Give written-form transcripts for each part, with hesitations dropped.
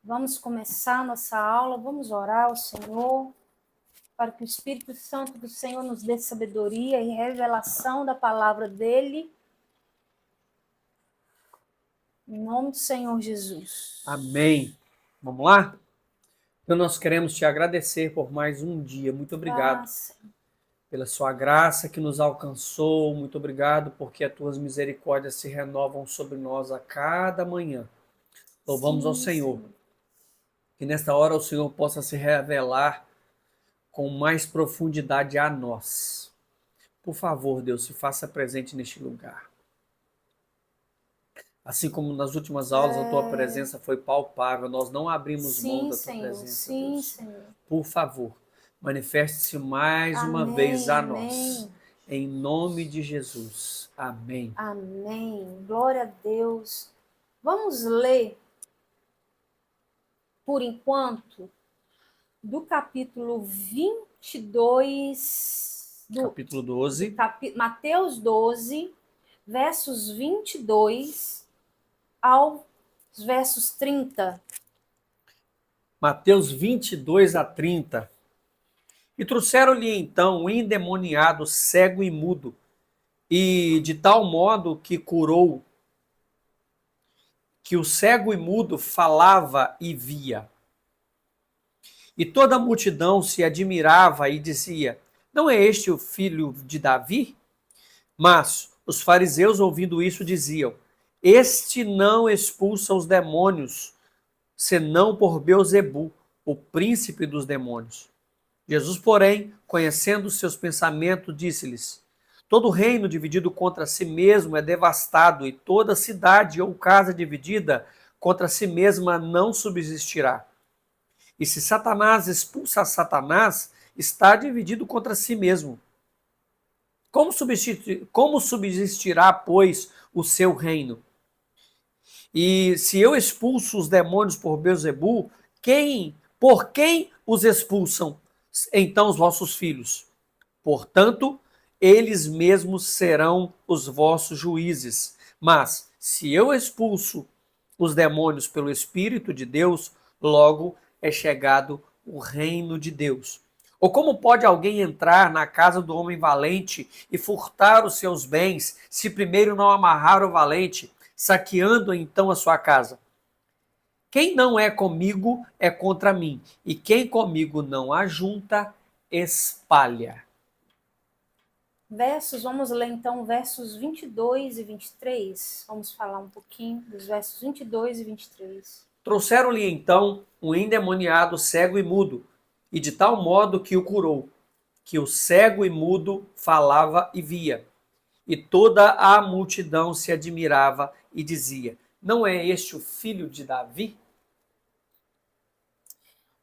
Vamos começar nossa aula, vamos orar ao Senhor, para que o Espírito Santo do Senhor nos dê sabedoria e revelação da palavra dele. Em nome do Senhor Jesus. Amém. Vamos lá? Então nós queremos te agradecer por mais um dia. Muito obrigado pela sua graça que nos alcançou. Muito obrigado porque as tuas misericórdias se renovam sobre nós a cada manhã. Louvamos ao Senhor. Que nesta hora o Senhor possa se revelar com mais profundidade a nós. Por favor, Deus, se faça presente neste lugar. Assim como nas últimas aulas a tua presença foi palpável, nós não abrimos mão da tua presença, Deus. Senhor. Por favor, manifeste-se mais uma vez a nós. Em nome de Jesus. Amém. Amém. Glória a Deus. Vamos ler, por enquanto, do capítulo 22... Capítulo 12. Mateus 12, versos 22 aos versos 30. Mateus 22 a 30. E trouxeram-lhe então um endemoniado cego e mudo, e de tal modo que curou, que o cego e mudo falava e via. E toda a multidão se admirava e dizia: não é este o filho de Davi? Mas os fariseus, ouvindo isso, diziam: este não expulsa os demônios, senão por Beelzebu, o príncipe dos demônios. Jesus, porém, conhecendo os seus pensamentos, disse-lhes: todo reino dividido contra si mesmo é devastado, e toda cidade ou casa dividida contra si mesma não subsistirá. E se Satanás expulsa Satanás, está dividido contra si mesmo. Como subsistirá, pois, o seu reino? E se eu expulso os demônios por Beelzebu, por quem os expulsam então os vossos filhos? Portanto, eles mesmos serão os vossos juízes. Mas se eu expulso os demônios pelo Espírito de Deus, logo é chegado o reino de Deus. Ou como pode alguém entrar na casa do homem valente e furtar os seus bens, se primeiro não amarrar o valente, saqueando então a sua casa? Quem não é comigo é contra mim, e quem comigo não ajunta, espalha. Vamos ler então versos 22 e 23. Vamos falar um pouquinho dos versos 22 e 23. Trouxeram-lhe então um endemoniado cego e mudo, e de tal modo que o curou, que o cego e mudo falava e via. E toda a multidão se admirava e dizia: não é este o filho de Davi?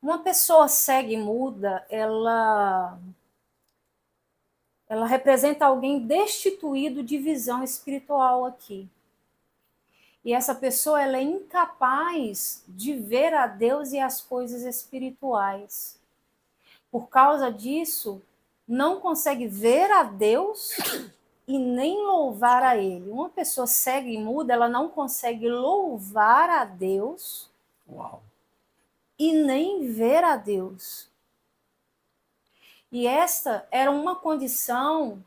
Uma pessoa cega e muda, ela representa alguém destituído de visão espiritual aqui. E essa pessoa ela é incapaz de ver a Deus e as coisas espirituais. Por causa disso, não consegue ver a Deus e nem louvar a Ele. Uma pessoa cega e muda, ela não consegue louvar a Deus. Uau. E nem ver a Deus. E esta era a condição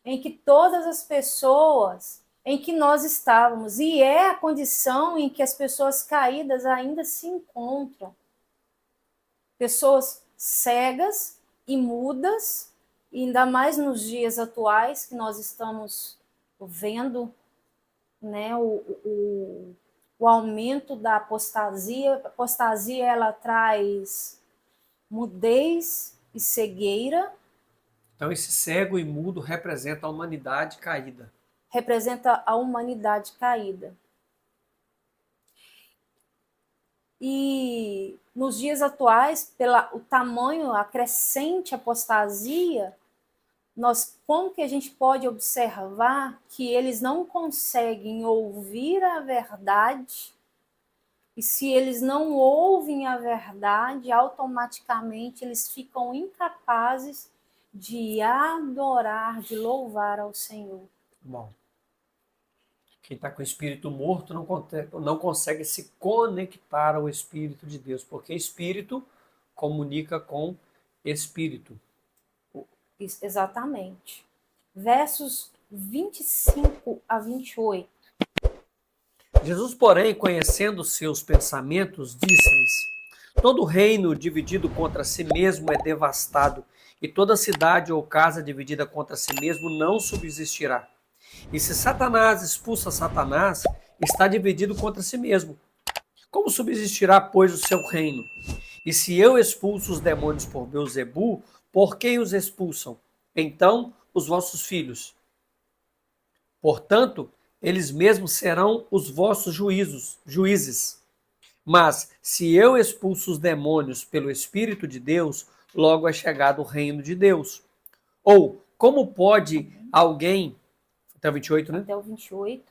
em que todas as pessoas, em que nós estávamos, e é a condição em que as pessoas caídas ainda se encontram. Pessoas cegas e mudas, e ainda mais nos dias atuais que nós estamos vendo, né, o aumento da apostasia. A apostasia ela traz mudez e cegueira. Então esse cego e mudo representa a humanidade caída. Representa a humanidade caída. E nos dias atuais, o tamanho, a crescente apostasia, como que a gente pode observar que eles não conseguem ouvir a verdade, e se eles não ouvem a verdade, automaticamente eles ficam incapazes de adorar, de louvar ao Senhor. Bom. Quem está com o espírito morto não consegue se conectar ao Espírito de Deus, porque espírito comunica com espírito. Isso, exatamente. Versos 25 a 28. Jesus, porém, conhecendo seus pensamentos, disse-lhes: todo reino dividido contra si mesmo é devastado, e toda cidade ou casa dividida contra si mesmo não subsistirá. E se Satanás expulsa Satanás, está dividido contra si mesmo. Como subsistirá, pois, o seu reino? E se eu expulso os demônios por Beelzebu, por quem os expulsam? Então, os vossos filhos. Portanto, eles mesmos serão os vossos juízes. Mas, se eu expulso os demônios pelo Espírito de Deus, logo é chegado o reino de Deus. Ou, como pode alguém... Até o 28, né? Até o 28.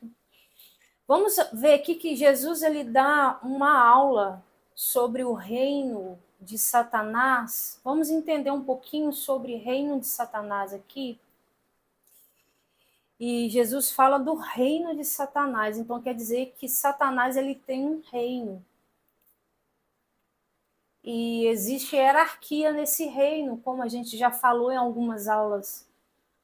Vamos ver aqui que Jesus ele dá uma aula sobre o reino de Satanás. Vamos entender um pouquinho sobre o reino de Satanás aqui. E Jesus fala do reino de Satanás. Então quer dizer que Satanás ele tem um reino. E existe hierarquia nesse reino, como a gente já falou em algumas aulas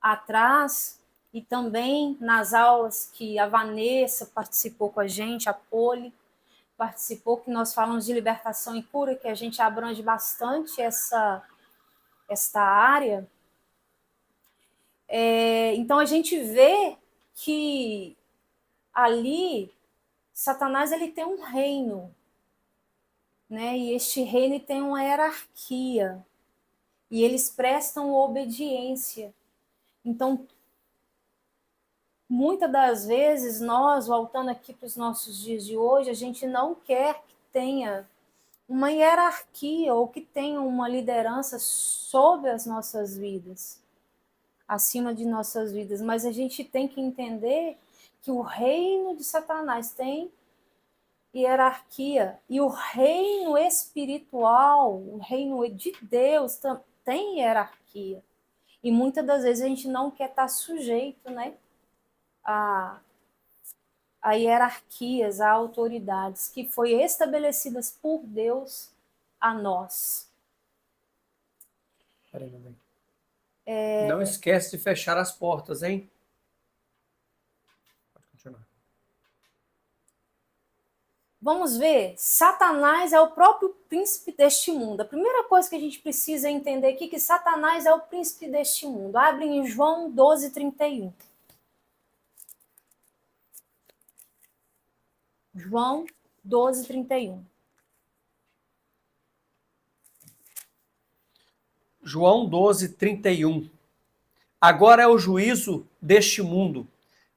atrás. E também nas aulas que a Vanessa participou com a gente, a Poli participou, que nós falamos de libertação e cura, que a gente abrange bastante esta área. Então a gente vê que ali Satanás ele tem um reino, né? E este reino tem uma hierarquia, e eles prestam obediência. Então, muitas das vezes, nós, voltando aqui para os nossos dias de hoje, a gente não quer que tenha uma hierarquia ou que tenha uma liderança sobre as nossas vidas, acima de nossas vidas, mas a gente tem que entender que o reino de Satanás tem hierarquia e o reino espiritual, o reino de Deus tem hierarquia. E muitas das vezes a gente não quer estar sujeito, né, a hierarquias, a autoridades que foram estabelecidas por Deus a nós. Peraí, meu bem. Não esquece de fechar as portas, hein? Pode continuar. Vamos ver, Satanás é o próprio príncipe deste mundo. A primeira coisa que a gente precisa entender aqui é que Satanás é o príncipe deste mundo. Abre em João 12:31. João 12:31. João 12:31. Agora é o juízo deste mundo.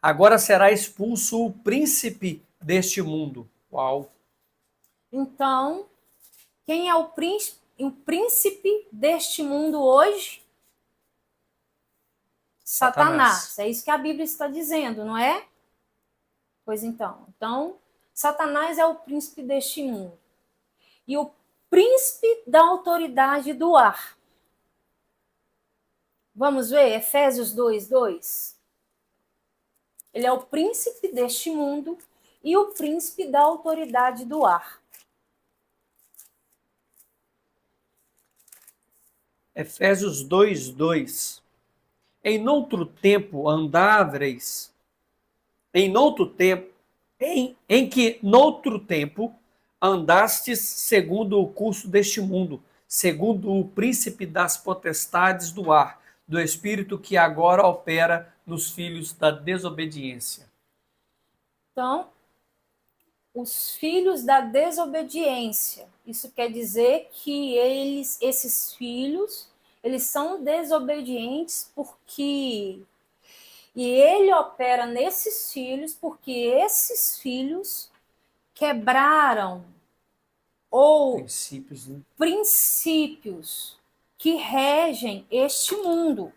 Agora será expulso o príncipe deste mundo. Uau! Então, quem é o príncipe deste mundo hoje? Satanás. É isso que a Bíblia está dizendo, não é? Pois então. Então, Satanás é o príncipe deste mundo. E o príncipe da autoridade do ar. Vamos ver Efésios 2:2. Ele é o príncipe deste mundo e o príncipe da autoridade do ar. Efésios 2:2. Em outro tempo andáveis, em que noutro tempo andastes segundo o curso deste mundo, segundo o príncipe das potestades do ar, do espírito que agora opera nos filhos da desobediência. Então, os filhos da desobediência. Isso quer dizer que esses filhos, eles são desobedientes porque... E ele opera nesses filhos porque esses filhos quebraram princípios que regem este mundo.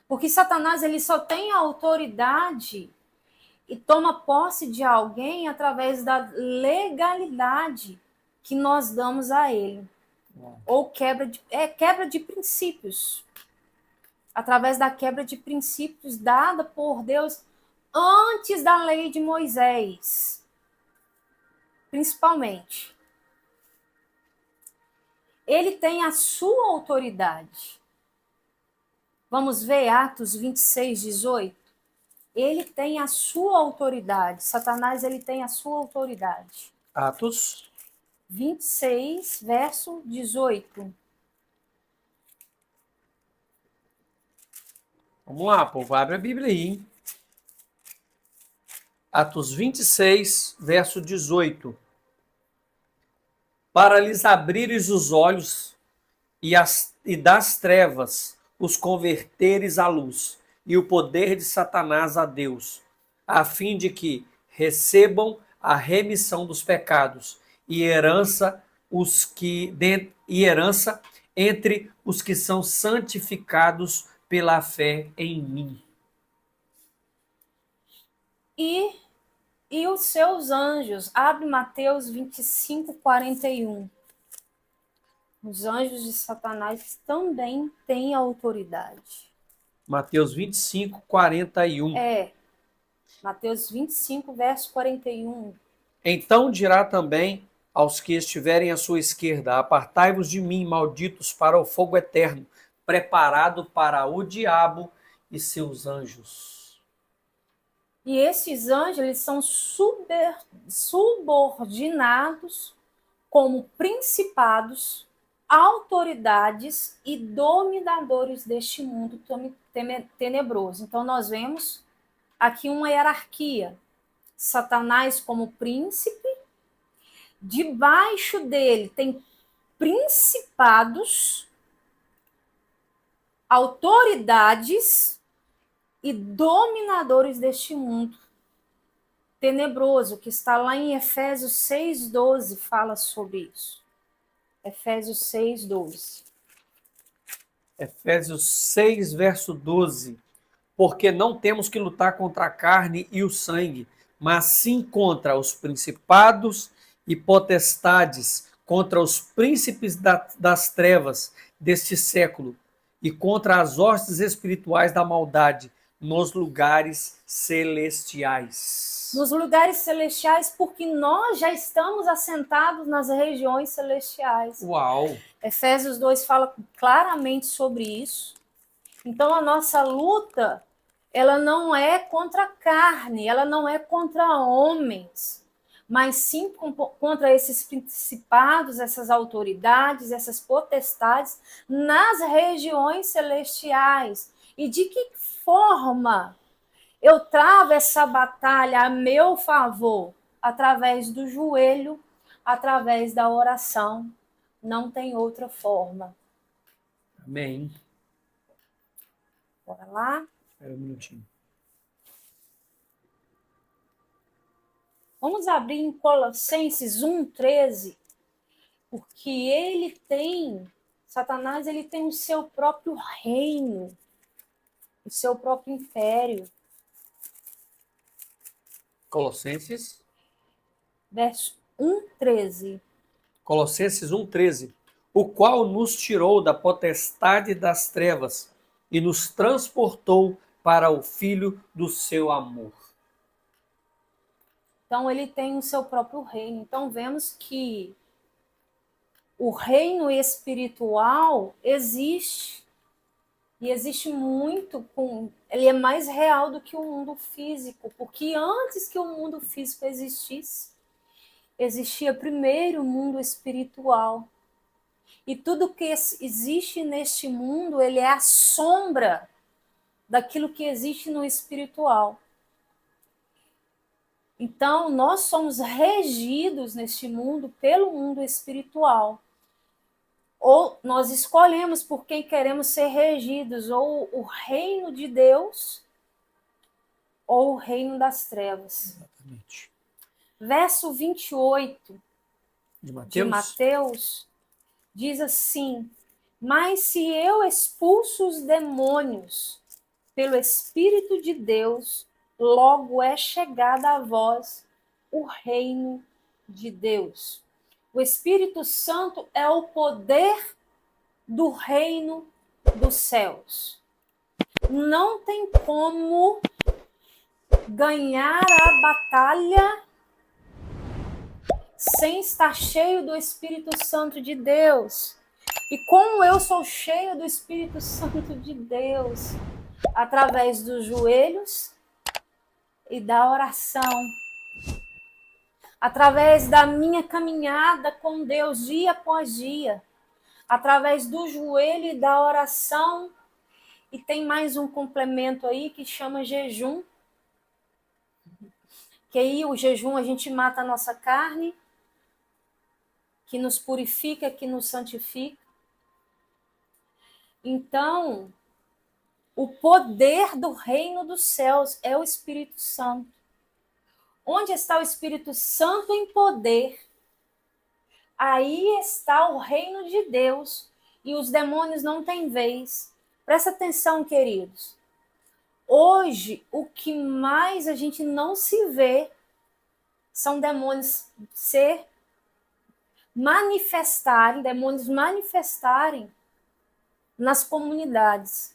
Porque Satanás ele só tem autoridade e toma posse de alguém através da legalidade que nós damos a ele. Ou quebra de princípios. Através da quebra de princípios dada por Deus antes da lei de Moisés, principalmente. Ele tem a sua autoridade. Vamos ver Atos 26, 18? Ele tem a sua autoridade. Satanás, ele tem a sua autoridade. Atos 26, verso 18. Vamos lá, povo, abre a Bíblia aí, hein? Atos 26, verso 18. Para lhes abrires os olhos e das trevas os converteres à luz, e o poder de Satanás a Deus, a fim de que recebam a remissão dos pecados e herança entre os que são santificados pela fé em mim. E os seus anjos. Abre Mateus 25, 41. Os anjos de Satanás também têm autoridade. Mateus 25, 41. Mateus 25, verso 41. Então dirá também aos que estiverem à sua esquerda: apartai-vos de mim, malditos, para o fogo eterno, preparado para o diabo e seus anjos. E esses anjos, eles são subordinados como principados, autoridades e dominadores deste mundo tenebroso. Então, nós vemos aqui uma hierarquia. Satanás como príncipe, debaixo dele tem principados, autoridades e dominadores deste mundo tenebroso, que está lá em Efésios 6,12, fala sobre isso. Efésios 6,12. Efésios 6, verso 12. Porque não temos que lutar contra a carne e o sangue, mas sim contra os principados e potestades, contra os príncipes das trevas deste século e contra as hostes espirituais da maldade nos lugares celestiais. Nos lugares celestiais, porque nós já estamos assentados nas regiões celestiais. Uau! Efésios 2 fala claramente sobre isso. Então, a nossa luta, ela não é contra a carne, ela não é contra homens, mas sim contra esses principados, essas autoridades, essas potestades nas regiões celestiais. E de que forma eu travo essa batalha a meu favor? Através do joelho, através da oração. Não tem outra forma. Amém. Bora lá? Espera um minutinho. Vamos abrir em Colossenses 1,13, porque ele tem, Satanás, ele tem o seu próprio reino, o seu próprio império. Colossenses. Verso 1,13. Colossenses 1,13. O qual nos tirou da potestade das trevas e nos transportou para o Filho do seu amor. Então, ele tem o seu próprio reino. Então, vemos que o reino espiritual existe. E existe muito, ele é mais real do que o mundo físico, porque antes que o mundo físico existisse, existia primeiro o mundo espiritual. E tudo que existe neste mundo, ele é a sombra daquilo que existe no espiritual. Então, nós somos regidos neste mundo pelo mundo espiritual. Ou nós escolhemos por quem queremos ser regidos, ou o reino de Deus, ou o reino das trevas. Exatamente. Verso 28 de Mateus diz assim: mas se eu expulso os demônios pelo Espírito de Deus, logo é chegado a vós o reino de Deus. O Espírito Santo é o poder do reino dos céus. Não tem como ganhar a batalha sem estar cheio do Espírito Santo de Deus. E como eu sou cheio do Espírito Santo de Deus? Através dos joelhos e da oração. Através da minha caminhada com Deus dia após dia. Através do joelho e da oração. E tem mais um complemento aí que chama jejum. Que aí o jejum a gente mata a nossa carne, que nos purifica, que nos santifica. Então, o poder do reino dos céus é o Espírito Santo. Onde está o Espírito Santo em poder, aí está o reino de Deus e os demônios não têm vez. Presta atenção, queridos. Hoje, o que mais a gente não se vê são demônios manifestarem nas comunidades.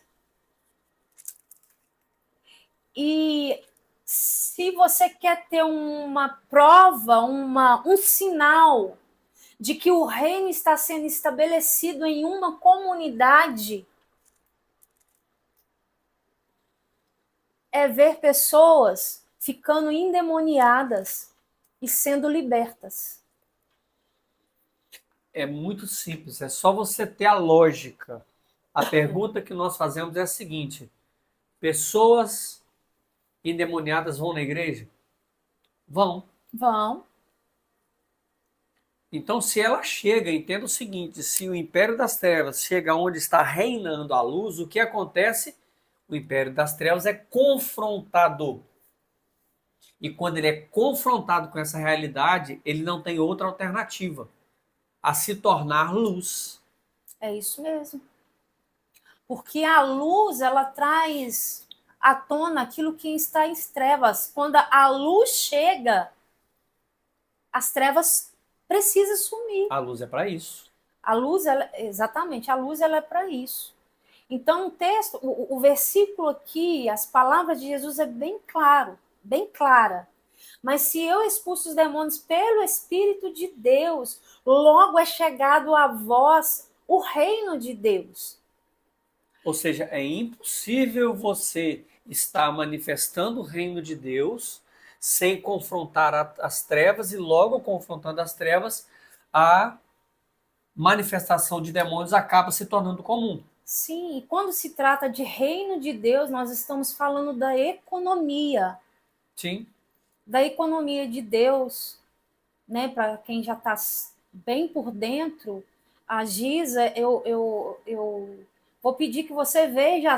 E se você quer ter uma prova, um sinal de que o reino está sendo estabelecido em uma comunidade, é ver pessoas ficando endemoniadas e sendo libertas. É muito simples, é só você ter a lógica. A pergunta que nós fazemos é a seguinte: pessoas endemoniadas vão na igreja? Vão. Vão. Então, se ela chega, entenda o seguinte: se o império das trevas chega onde está reinando a luz, o que acontece? O império das trevas é confrontado. E quando ele é confrontado com essa realidade, ele não tem outra alternativa a se tornar luz. É isso mesmo. Porque a luz, ela traz à tona aquilo que está em trevas. Quando a luz chega, as trevas precisam sumir. A luz é para isso. A luz, exatamente, a luz ela é para isso. Então, o texto, o versículo aqui, as palavras de Jesus é bem claro, bem clara. Mas se eu expulso os demônios pelo Espírito de Deus, logo é chegado a vós o reino de Deus. Ou seja, é impossível você estar manifestando o reino de Deus sem confrontar as trevas e logo confrontando as trevas, a manifestação de demônios acaba se tornando comum. Sim, e quando se trata de reino de Deus, nós estamos falando da economia. Sim. Da economia de Deus, né? Para quem já está bem por dentro, a Giza, eu vou pedir que você veja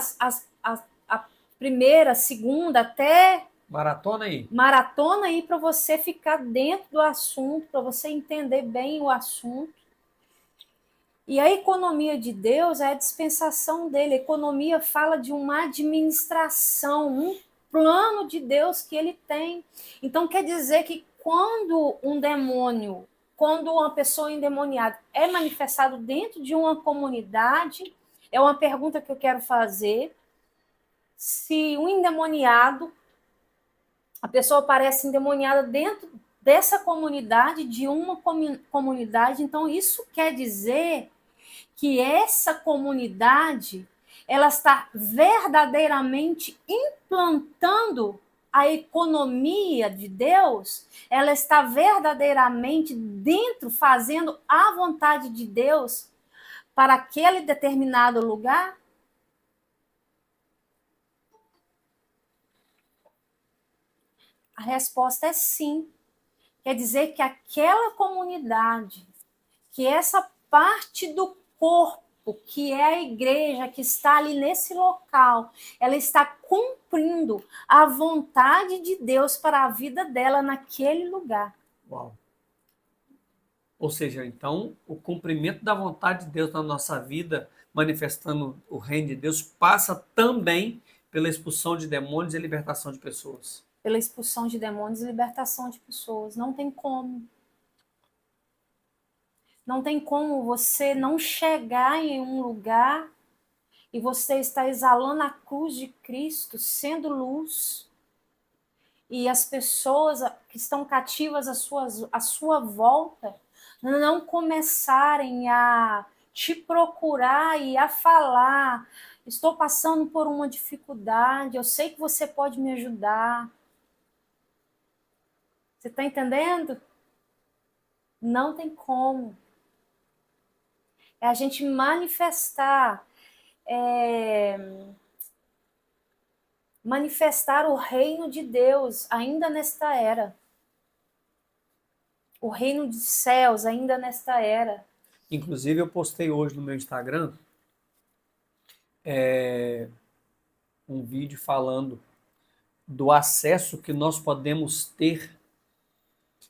a primeira, segunda, até Maratona aí. Maratona aí para você ficar dentro do assunto, para você entender bem o assunto. E a economia de Deus é a dispensação dele. A economia fala de uma administração, um plano de Deus que ele tem. Então, quer dizer que quando um demônio, quando uma pessoa endemoniada é manifestado dentro de uma comunidade, é uma pergunta que eu quero fazer. Se um endemoniado, a pessoa parece endemoniada dentro dessa comunidade, de uma comunidade, então isso quer dizer que essa comunidade ela está verdadeiramente implantando a economia de Deus, ela está verdadeiramente dentro, fazendo a vontade de Deus para aquele determinado lugar? A resposta é sim. Quer dizer que aquela comunidade, que essa parte do corpo, que é a igreja que está ali nesse local, ela está cumprindo a vontade de Deus para a vida dela naquele lugar. Uau. Ou seja, então, o cumprimento da vontade de Deus na nossa vida, manifestando o reino de Deus, passa também pela expulsão de demônios e libertação de pessoas. Pela expulsão de demônios e libertação de pessoas. Não tem como. Não tem como você não chegar em um lugar e você está exalando a cruz de Cristo, sendo luz. e as pessoas que estão cativas à sua volta não começarem a te procurar e a falar: estou passando por uma dificuldade, eu sei que você pode me ajudar. Você está entendendo? Não tem como. É a gente manifestar, manifestar o reino de Deus ainda nesta era. O reino dos céus ainda nesta era. Inclusive, eu postei hoje no meu Instagram um vídeo falando do acesso que nós podemos ter,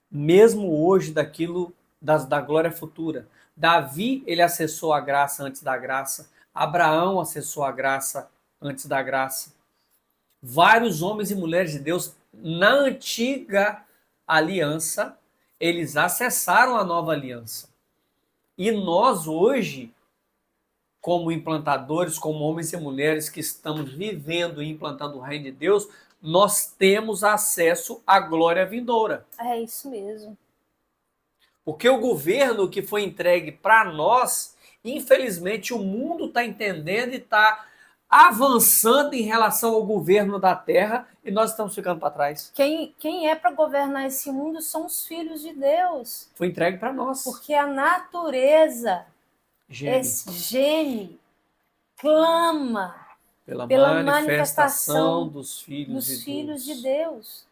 mesmo hoje, daquilo da glória futura. Davi, ele acessou a graça antes da graça. Abraão acessou a graça antes da graça. Vários homens e mulheres de Deus, na antiga aliança, eles acessaram a nova aliança. E nós hoje, como implantadores, como homens e mulheres que estamos vivendo e implantando o reino de Deus, nós temos acesso à glória vindoura. É isso mesmo. Porque o governo que foi entregue para nós, infelizmente o mundo está entendendo e está avançando em relação ao governo da terra e nós estamos ficando para trás. Quem é para governar esse mundo são os filhos de Deus. Foi entregue para nós. Porque a natureza, esse gene, clama pela manifestação dos filhos de Deus.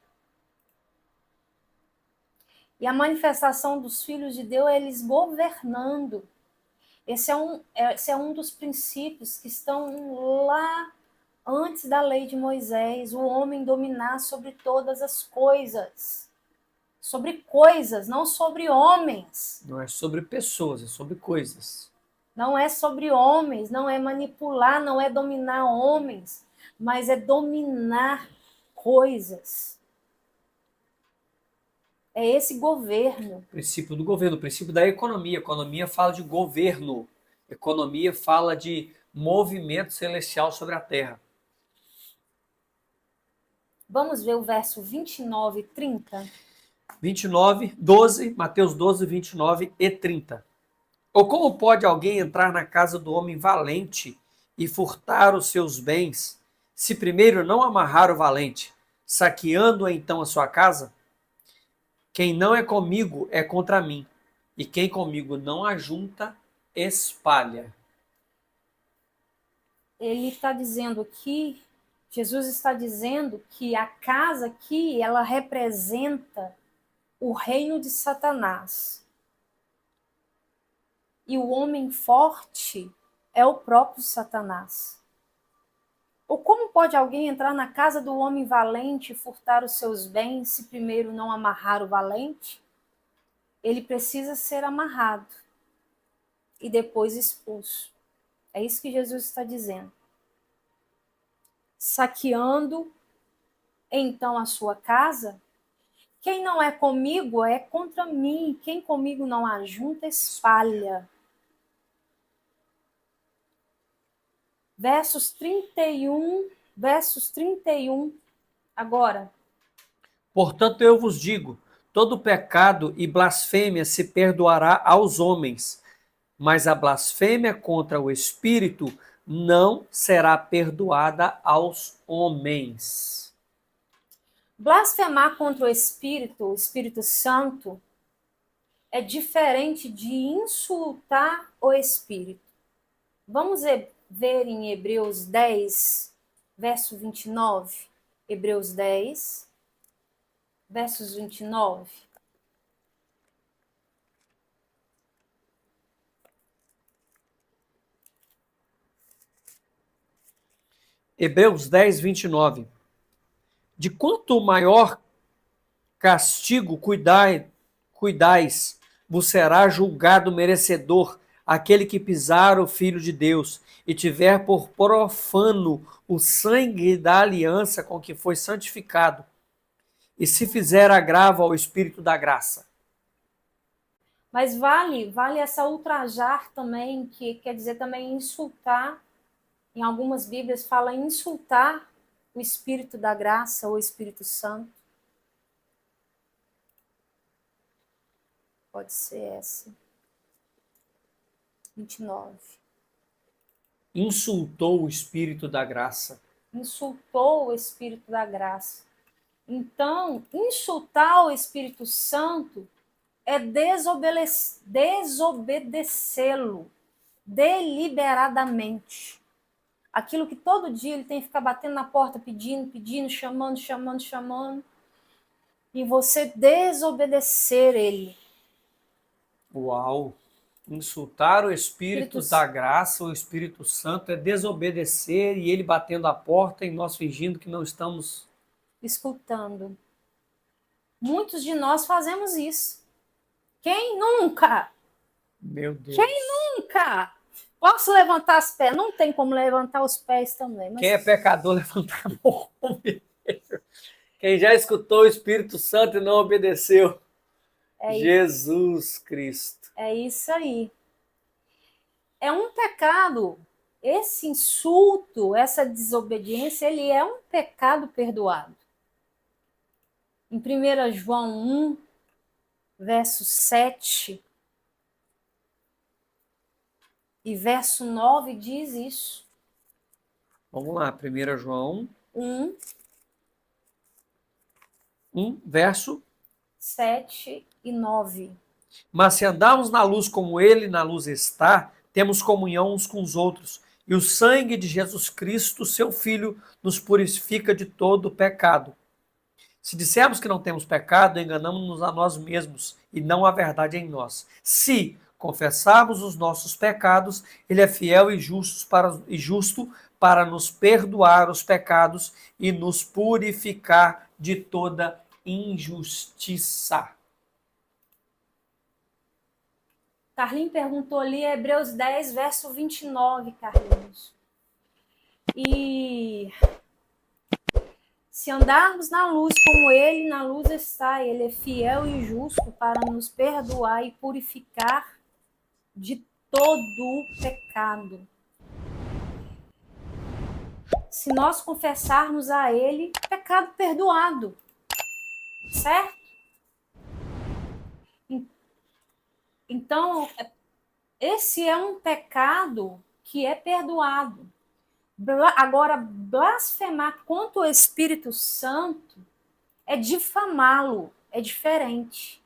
E a manifestação dos filhos de Deus é eles governando. Esse é um dos princípios que estão lá antes da lei de Moisés, o homem dominar sobre todas as coisas. Sobre coisas, não sobre homens. Não é sobre pessoas, é sobre coisas. Não é sobre homens, não é manipular, não é dominar homens, mas é dominar coisas. É esse governo. O princípio do governo, o princípio da economia. Economia fala de governo. Economia fala de movimento celestial sobre a terra. Vamos ver o verso 29 e 30? 29, 12, Mateus 12, 29 e 30. Ou como pode alguém entrar na casa do homem valente e furtar os seus bens, se primeiro não amarrar o valente, saqueando então a sua casa? Quem não é comigo é contra mim, e quem comigo não ajunta, espalha. Ele está dizendo aqui, Jesus está dizendo que a casa aqui, ela representa o reino de Satanás. E o homem forte é o próprio Satanás. Ou como pode alguém entrar na casa do homem valente e furtar os seus bens se primeiro não amarrar o valente? Ele precisa ser amarrado e depois expulso. É isso que Jesus está dizendo. Saqueando então a sua casa, quem não é comigo é contra mim, quem comigo não ajunta, espalha. Versos 31 agora. Portanto, eu vos digo, todo pecado e blasfêmia se perdoará aos homens, mas a blasfêmia contra o Espírito não será perdoada aos homens. Blasfemar contra o Espírito Santo, é diferente de insultar o Espírito. Vamos ver em Hebreus 10, verso 29. Hebreus 10, versos 29. Hebreus 10, 29. De quanto maior castigo cuidais, vos será julgado merecedor aquele que pisar o Filho de Deus e tiver por profano o sangue da aliança com que foi santificado, e se fizer agravo ao Espírito da graça. Mas vale essa ultrajar também, que quer dizer também insultar. Em algumas Bíblias fala insultar o Espírito da graça ou o Espírito Santo. Pode ser essa. 29. Insultou o Espírito da graça. Insultou o Espírito da graça. Então, insultar o Espírito Santo é desobedecê-lo deliberadamente. Aquilo que todo dia ele tem que ficar batendo na porta, pedindo, chamando. E você desobedecer ele. Uau! Insultar o Espírito da graça, o Espírito Santo, é desobedecer e ele batendo a porta e nós fingindo que não estamos escutando. Muitos de nós fazemos isso. Quem nunca? Meu Deus. Quem nunca? Posso levantar as pés? Não tem como levantar os pés também. Mas... Quem é pecador, levanta a mão. Quem já escutou o Espírito Santo e não obedeceu. Jesus Cristo. É isso aí. É um pecado. Esse insulto, essa desobediência, ele é um pecado perdoado. Em 1 João 1, verso 7 e verso 9 diz isso. Vamos lá, 1 João 1, verso 7 e 9. Mas se andarmos na luz como ele na luz está, temos comunhão uns com os outros. E o sangue de Jesus Cristo, seu Filho, nos purifica de todo pecado. Se dissermos que não temos pecado, enganamos-nos a nós mesmos e não a verdade em nós. Se confessarmos os nossos pecados, ele é fiel e justo para nos perdoar os pecados e nos purificar de toda injustiça. Carlinhos perguntou ali, Hebreus 10, verso 29, Carlinhos. E se andarmos na luz como ele na luz está, ele é fiel e justo para nos perdoar e purificar de todo o pecado. Se nós confessarmos a ele, pecado perdoado. Certo? Então, esse é um pecado que é perdoado. Agora, blasfemar contra o Espírito Santo é difamá-lo, é diferente.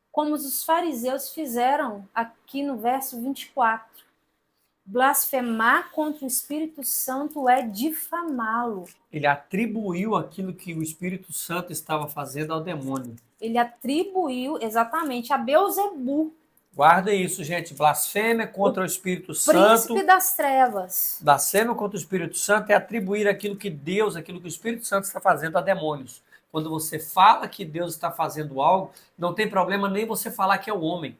Como os fariseus fizeram aqui no verso 24. Blasfemar contra o Espírito Santo é difamá-lo. Ele atribuiu aquilo que o Espírito Santo estava fazendo ao demônio. Ele atribuiu exatamente a Beelzebul. Guarda isso, gente. Blasfêmia contra o Espírito Santo. Príncipe das trevas. Blasfêmia contra o Espírito Santo é atribuir aquilo que Deus, aquilo que o Espírito Santo está fazendo a demônios. Quando você fala que Deus está fazendo algo, não tem problema nem você falar que é o homem.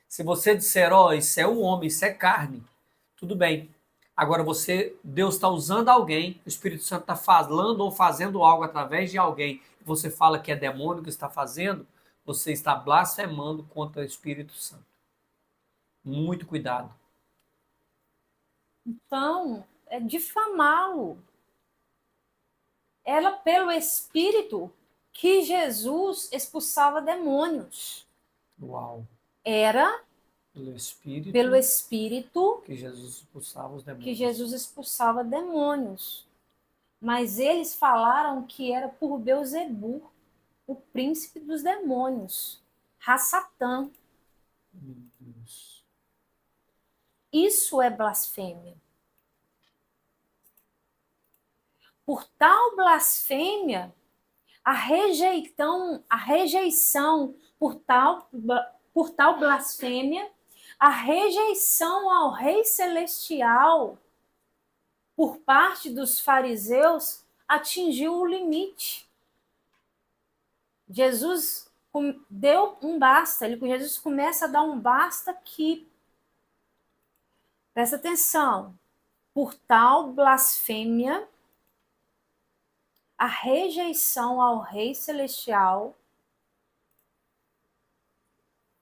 Se você disser, ó, isso é o homem, isso é carne, tudo bem. Agora Deus está usando alguém, o Espírito Santo está falando ou fazendo algo através de alguém, e você fala que é demônio que está fazendo, você está blasfemando contra o Espírito Santo. Muito cuidado. Então, é difamá-lo. Era pelo Espírito que Jesus expulsava demônios. Uau. Era pelo Espírito que Jesus expulsava os demônios. Que Jesus expulsava demônios. Mas eles falaram que era por Beelzebul, o príncipe dos demônios, Rassatã. Meu Deus. Isso é blasfêmia. Por tal blasfêmia, a rejeição por tal blasfêmia, a rejeição ao Rei Celestial por parte dos fariseus atingiu o limite. Jesus deu um basta. Jesus começa a dar um basta que, presta atenção, por tal blasfêmia, a rejeição ao Rei Celestial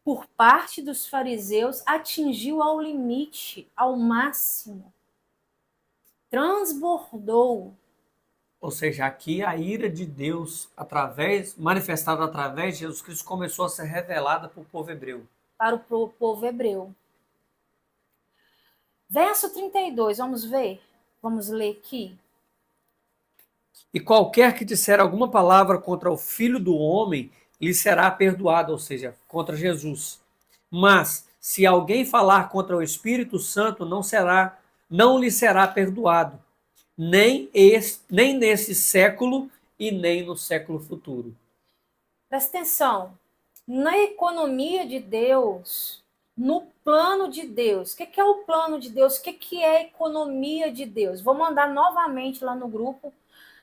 por parte dos fariseus atingiu ao limite, ao máximo. Transbordou. Ou seja, aqui a ira de Deus, manifestada através de Jesus Cristo, começou a ser revelada para o povo hebreu. Para o povo hebreu. Verso 32, vamos ver? Vamos ler aqui. E qualquer que disser alguma palavra contra o Filho do Homem, lhe será perdoado, ou seja, contra Jesus. Mas, se alguém falar contra o Espírito Santo, não lhe será perdoado, nem nesse século e nem no século futuro. Presta atenção. Na economia de Deus, no plano de Deus. O que é o plano de Deus? O que é a economia de Deus? Vou mandar novamente lá no grupo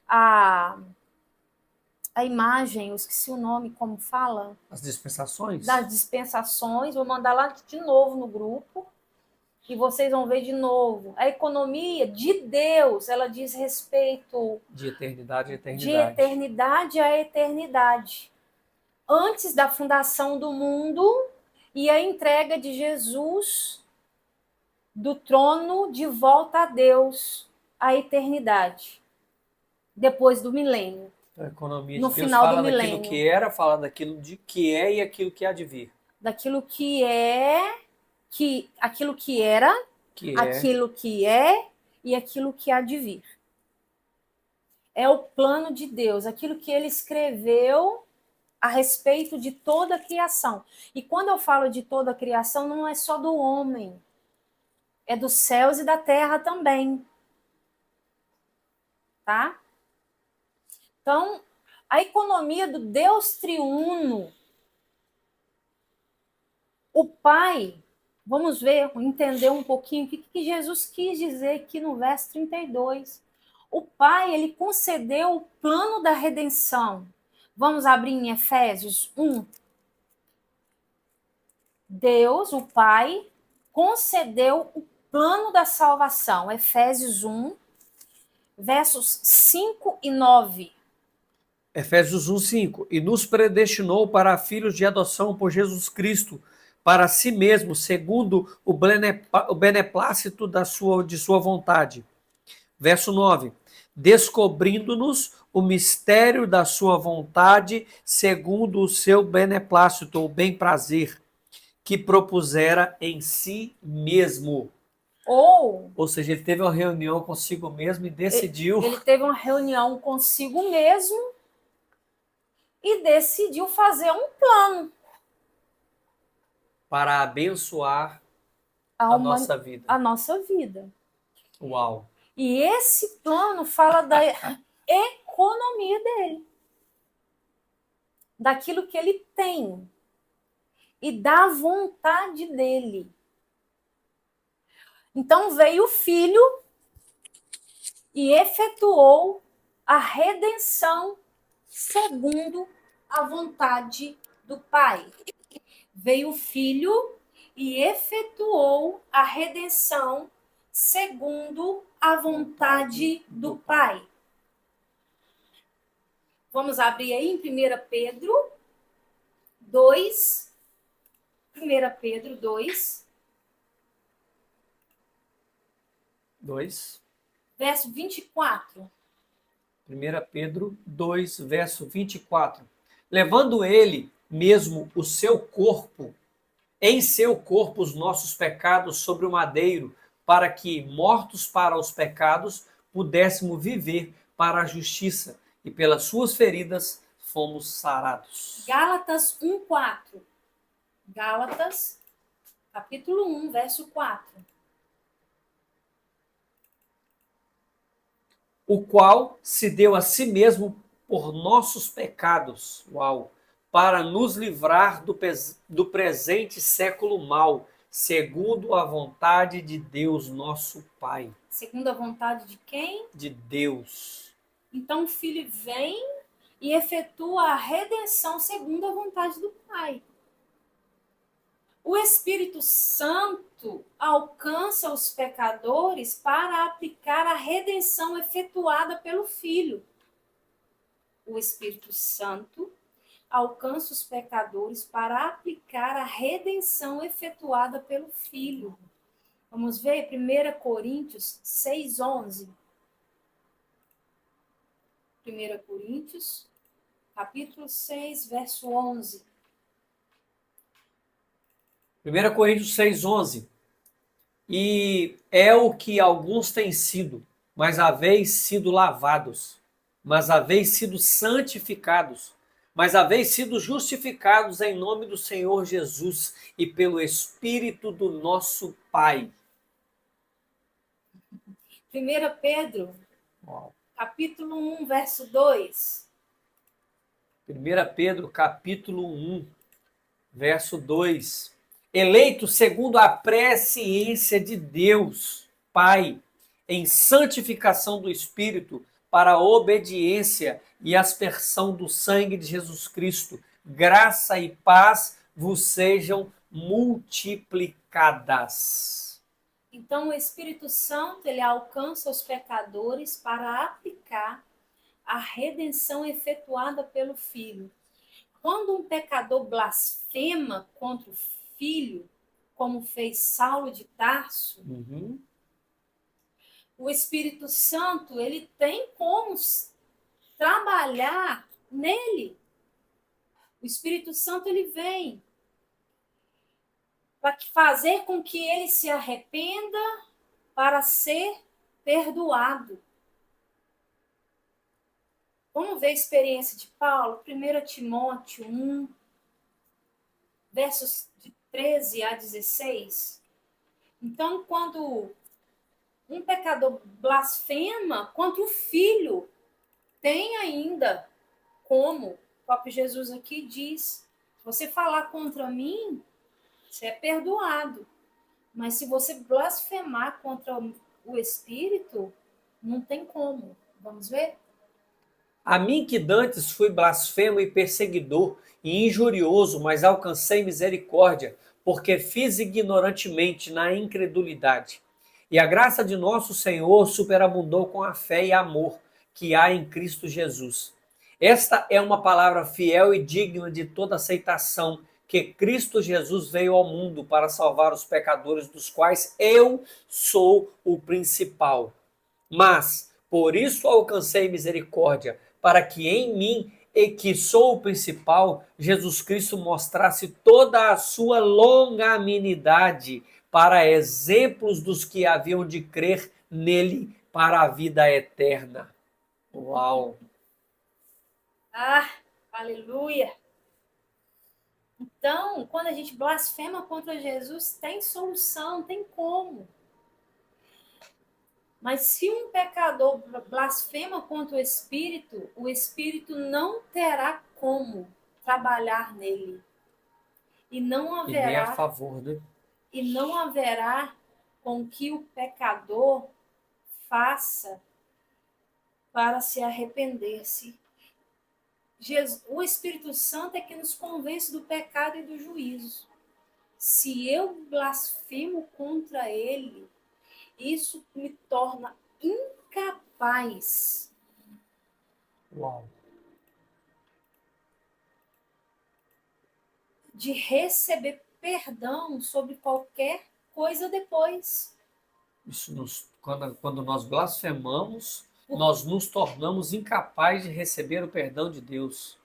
a imagem, eu esqueci o nome, como fala? As dispensações? Das dispensações. Vou mandar lá de novo no grupo. E vocês vão ver de novo. A economia de Deus, ela diz respeito de eternidade a eternidade. De eternidade a eternidade. Antes da fundação do mundo e a entrega de Jesus do trono de volta a Deus, a eternidade. Depois do milênio. A economia no de Deus final fala do daquilo milênio. que era, fala daquilo de que é e aquilo que há de vir. Daquilo que é, aquilo que era, aquilo que é e aquilo que há de vir. É o plano de Deus, aquilo que ele escreveu a respeito de toda a criação. E quando eu falo de toda a criação, não é só do homem, é dos céus e da terra também. Tá? Então, a economia do Deus triuno, o Pai, vamos ver, entender um pouquinho o que Jesus quis dizer aqui no verso 32. O Pai, ele concedeu o plano da redenção. Vamos abrir em Efésios 1. Deus, o Pai, concedeu o plano da salvação. Efésios 1, versos 5 e 9. Efésios 1:5. E nos predestinou para filhos de adoção por Jesus Cristo, para si mesmo, segundo o beneplácito de sua vontade. Verso 9. Descobrindo-nos o mistério da sua vontade, segundo o seu beneplácito, ou bem-prazer, que propusera em si mesmo. Ou seja, ele teve uma reunião consigo mesmo e decidiu. Ele teve uma reunião consigo mesmo e decidiu fazer um plano para abençoar a nossa vida. A nossa vida. Uau! E esse plano fala da economia dele, daquilo que ele tem e da vontade dele. Então veio o Filho e efetuou a redenção segundo a vontade do Pai. Veio o Filho e efetuou a redenção segundo a vontade do Pai. Vamos abrir aí em 1 Pedro 2. 1 Pedro 2. 2. Verso 24. 1 Pedro 2, verso 24. Levando ele mesmo o seu corpo, em seu corpo os nossos pecados sobre o madeiro, para que, mortos para os pecados, pudéssemos viver para a justiça, e pelas suas feridas fomos sarados. Gálatas 1:4. Gálatas, capítulo 1, verso 4. O qual se deu a si mesmo por nossos pecados, para nos livrar do presente século mau, segundo a vontade de Deus, nosso Pai. Segundo a vontade de quem? De Deus. Então o Filho vem e efetua a redenção segundo a vontade do Pai. O Espírito Santo alcança os pecadores para aplicar a redenção efetuada pelo Filho. O Espírito Santo alcança os pecadores para aplicar a redenção efetuada pelo Filho. Vamos ver 1 Coríntios 6:11. 1 Coríntios, capítulo 6, verso 11. 1 Coríntios 6:11. E é o que alguns têm sido, mas haveis sido lavados, mas haveis sido santificados, mas haveis sido justificados em nome do Senhor Jesus e pelo Espírito do nosso Pai. 1 Pedro, Uau. capítulo 1, verso 2. 1 Pedro, capítulo 1, verso 2. Eleito segundo a presciência de Deus, Pai, em santificação do Espírito, para a obediência e aspersão do sangue de Jesus Cristo, graça e paz vos sejam multiplicadas. Então, o Espírito Santo, ele alcança os pecadores para aplicar a redenção efetuada pelo Filho. Quando um pecador blasfema contra o Filho, como fez Saulo de Tarso, o Espírito Santo, ele tem como trabalhar nele. O Espírito Santo, ele vem para fazer com que ele se arrependa para ser perdoado. Vamos ver a experiência de Paulo? 1 Timóteo 1, versos de 13 a 16. Então, quando um pecador blasfema contra o Filho, tem ainda como, o próprio Jesus aqui diz, se você falar contra mim, você é perdoado. Mas se você blasfemar contra o Espírito, não tem como. Vamos ver? A mim que dantes fui blasfemo e perseguidor e injurioso, mas alcancei misericórdia, porque fiz ignorantemente na incredulidade. E a graça de nosso Senhor superabundou com a fé e amor que há em Cristo Jesus. Esta é uma palavra fiel e digna de toda aceitação, que Cristo Jesus veio ao mundo para salvar os pecadores, dos quais eu sou o principal. Mas, por isso alcancei misericórdia, para que em mim, e que sou o principal, Jesus Cristo mostrasse toda a sua longanimidade para exemplos dos que haviam de crer nele para a vida eterna. Uau! Ah, aleluia! Então, quando a gente blasfema contra Jesus, tem solução, tem como. Mas se um pecador blasfema contra o Espírito não terá como trabalhar nele. E não E nem a haverá, favor, né? e não haverá com que o pecador faça para se arrepender-se. O Espírito Santo é que nos convence do pecado e do juízo. Se eu blasfemo contra ele, isso me torna incapaz Uau! de receber perdão sobre qualquer coisa depois. Isso quando nós blasfemamos, nós nos tornamos incapazes de receber o perdão de Deus.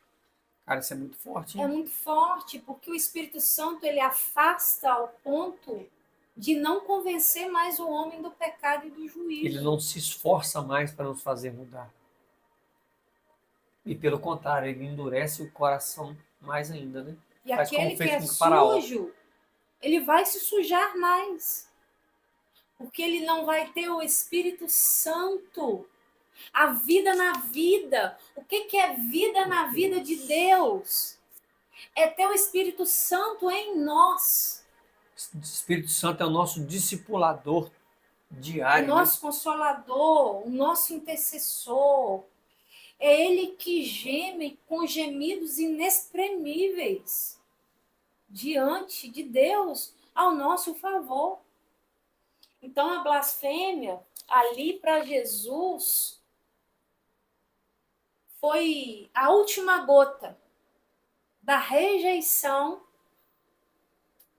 Cara, isso é muito forte, hein? É muito forte, porque o Espírito Santo ele afasta ao ponto de não convencer mais o homem do pecado e do juízo. Ele não se esforça mais para nos fazer mudar. E pelo contrário, ele endurece o coração mais ainda, né? E Faz como aquele que fez é com o faraó. sujo, ele vai se sujar mais. Porque ele não vai ter o Espírito Santo. A vida na vida. O que é vida na vida de Deus? É ter o Espírito Santo em nós. O Espírito Santo é o nosso discipulador O diário. nosso Né? consolador, o nosso intercessor. É ele que geme com gemidos inexprimíveis diante de Deus ao nosso favor. Então a blasfêmia ali para Jesus foi a última gota da rejeição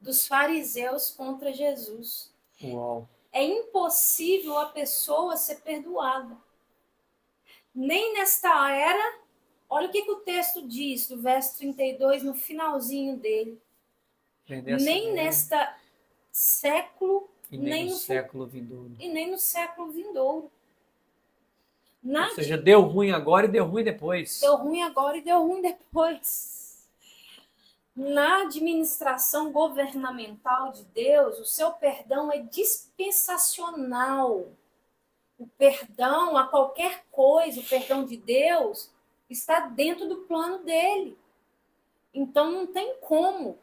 dos fariseus contra Jesus. Uau. É impossível a pessoa ser perdoada. nem nesta era, olha o que o texto diz, do verso 32, no finalzinho dele. Nem nesta século, e nem no século vindouro. E nem no século vindouro. Ou seja, deu ruim agora e deu ruim depois. Deu ruim agora e deu ruim depois. Na administração governamental de Deus, o seu perdão é dispensacional. O perdão a qualquer coisa, o perdão de Deus, está dentro do plano dele. Então não tem como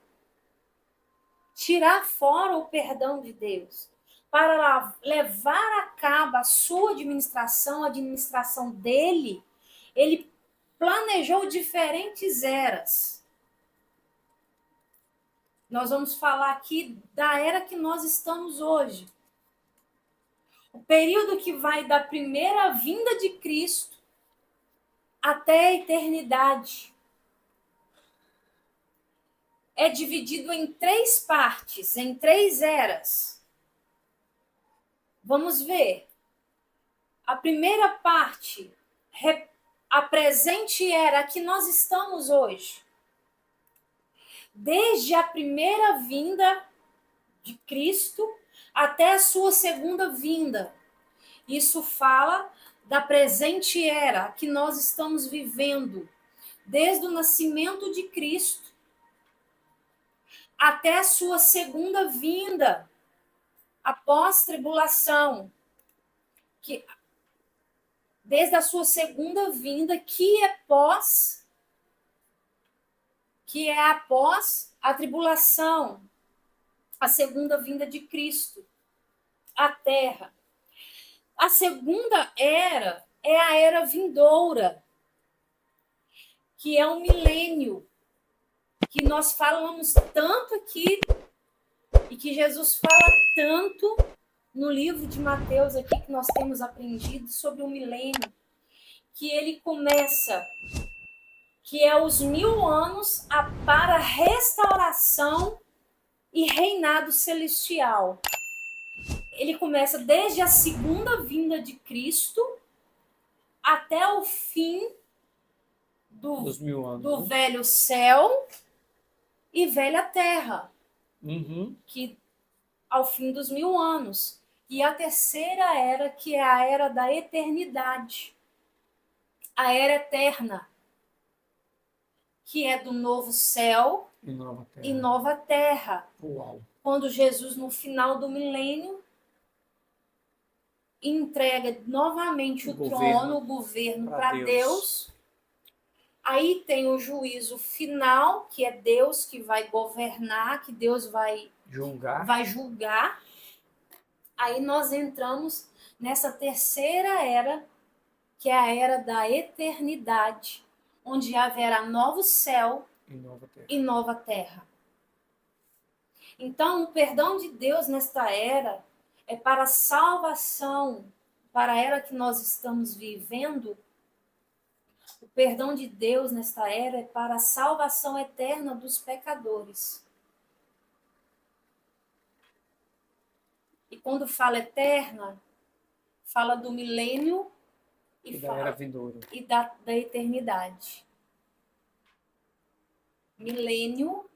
tirar fora o perdão de Deus. Para levar a cabo a sua administração, a administração dele, ele planejou diferentes eras. Nós vamos falar aqui da era que nós estamos hoje. O período que vai da primeira vinda de Cristo até a eternidade. É dividido em 3 partes, em 3 eras. Vamos ver. A primeira parte, a presente era que nós estamos hoje. Desde a primeira vinda de Cristo até a sua segunda vinda. Isso fala da presente era que nós estamos vivendo, desde o nascimento de Cristo até a sua segunda vinda, após tribulação, que desde a sua segunda vinda, que é após a tribulação, a segunda vinda de Cristo, a terra. A segunda era é a era vindoura, que é o milênio, que nós falamos tanto aqui e que Jesus fala tanto no livro de Mateus aqui, que nós temos aprendido sobre o milênio, que ele começa, que é os 1000 anos para restauração e reinado celestial. Ele começa desde a segunda vinda de Cristo até o fim dos 1000 anos, do velho céu e velha terra, que ao fim dos 1000 anos. E a terceira era, que é a era da eternidade, a era eterna, que é do novo céu e nova terra. Uau. Quando Jesus, no final do milênio, entrega novamente o governo para Deus. Aí tem o juízo final, que é Deus que vai governar, que Deus vai julgar. Aí nós entramos nessa terceira era, que é a era da eternidade, onde haverá novo céu e nova terra. Então, o perdão de Deus nesta era é para a salvação, para a era que nós estamos vivendo. O perdão de Deus nesta era é para a salvação eterna dos pecadores. E quando fala eterna, fala do milênio e da era vindoura. E da eternidade. Milênio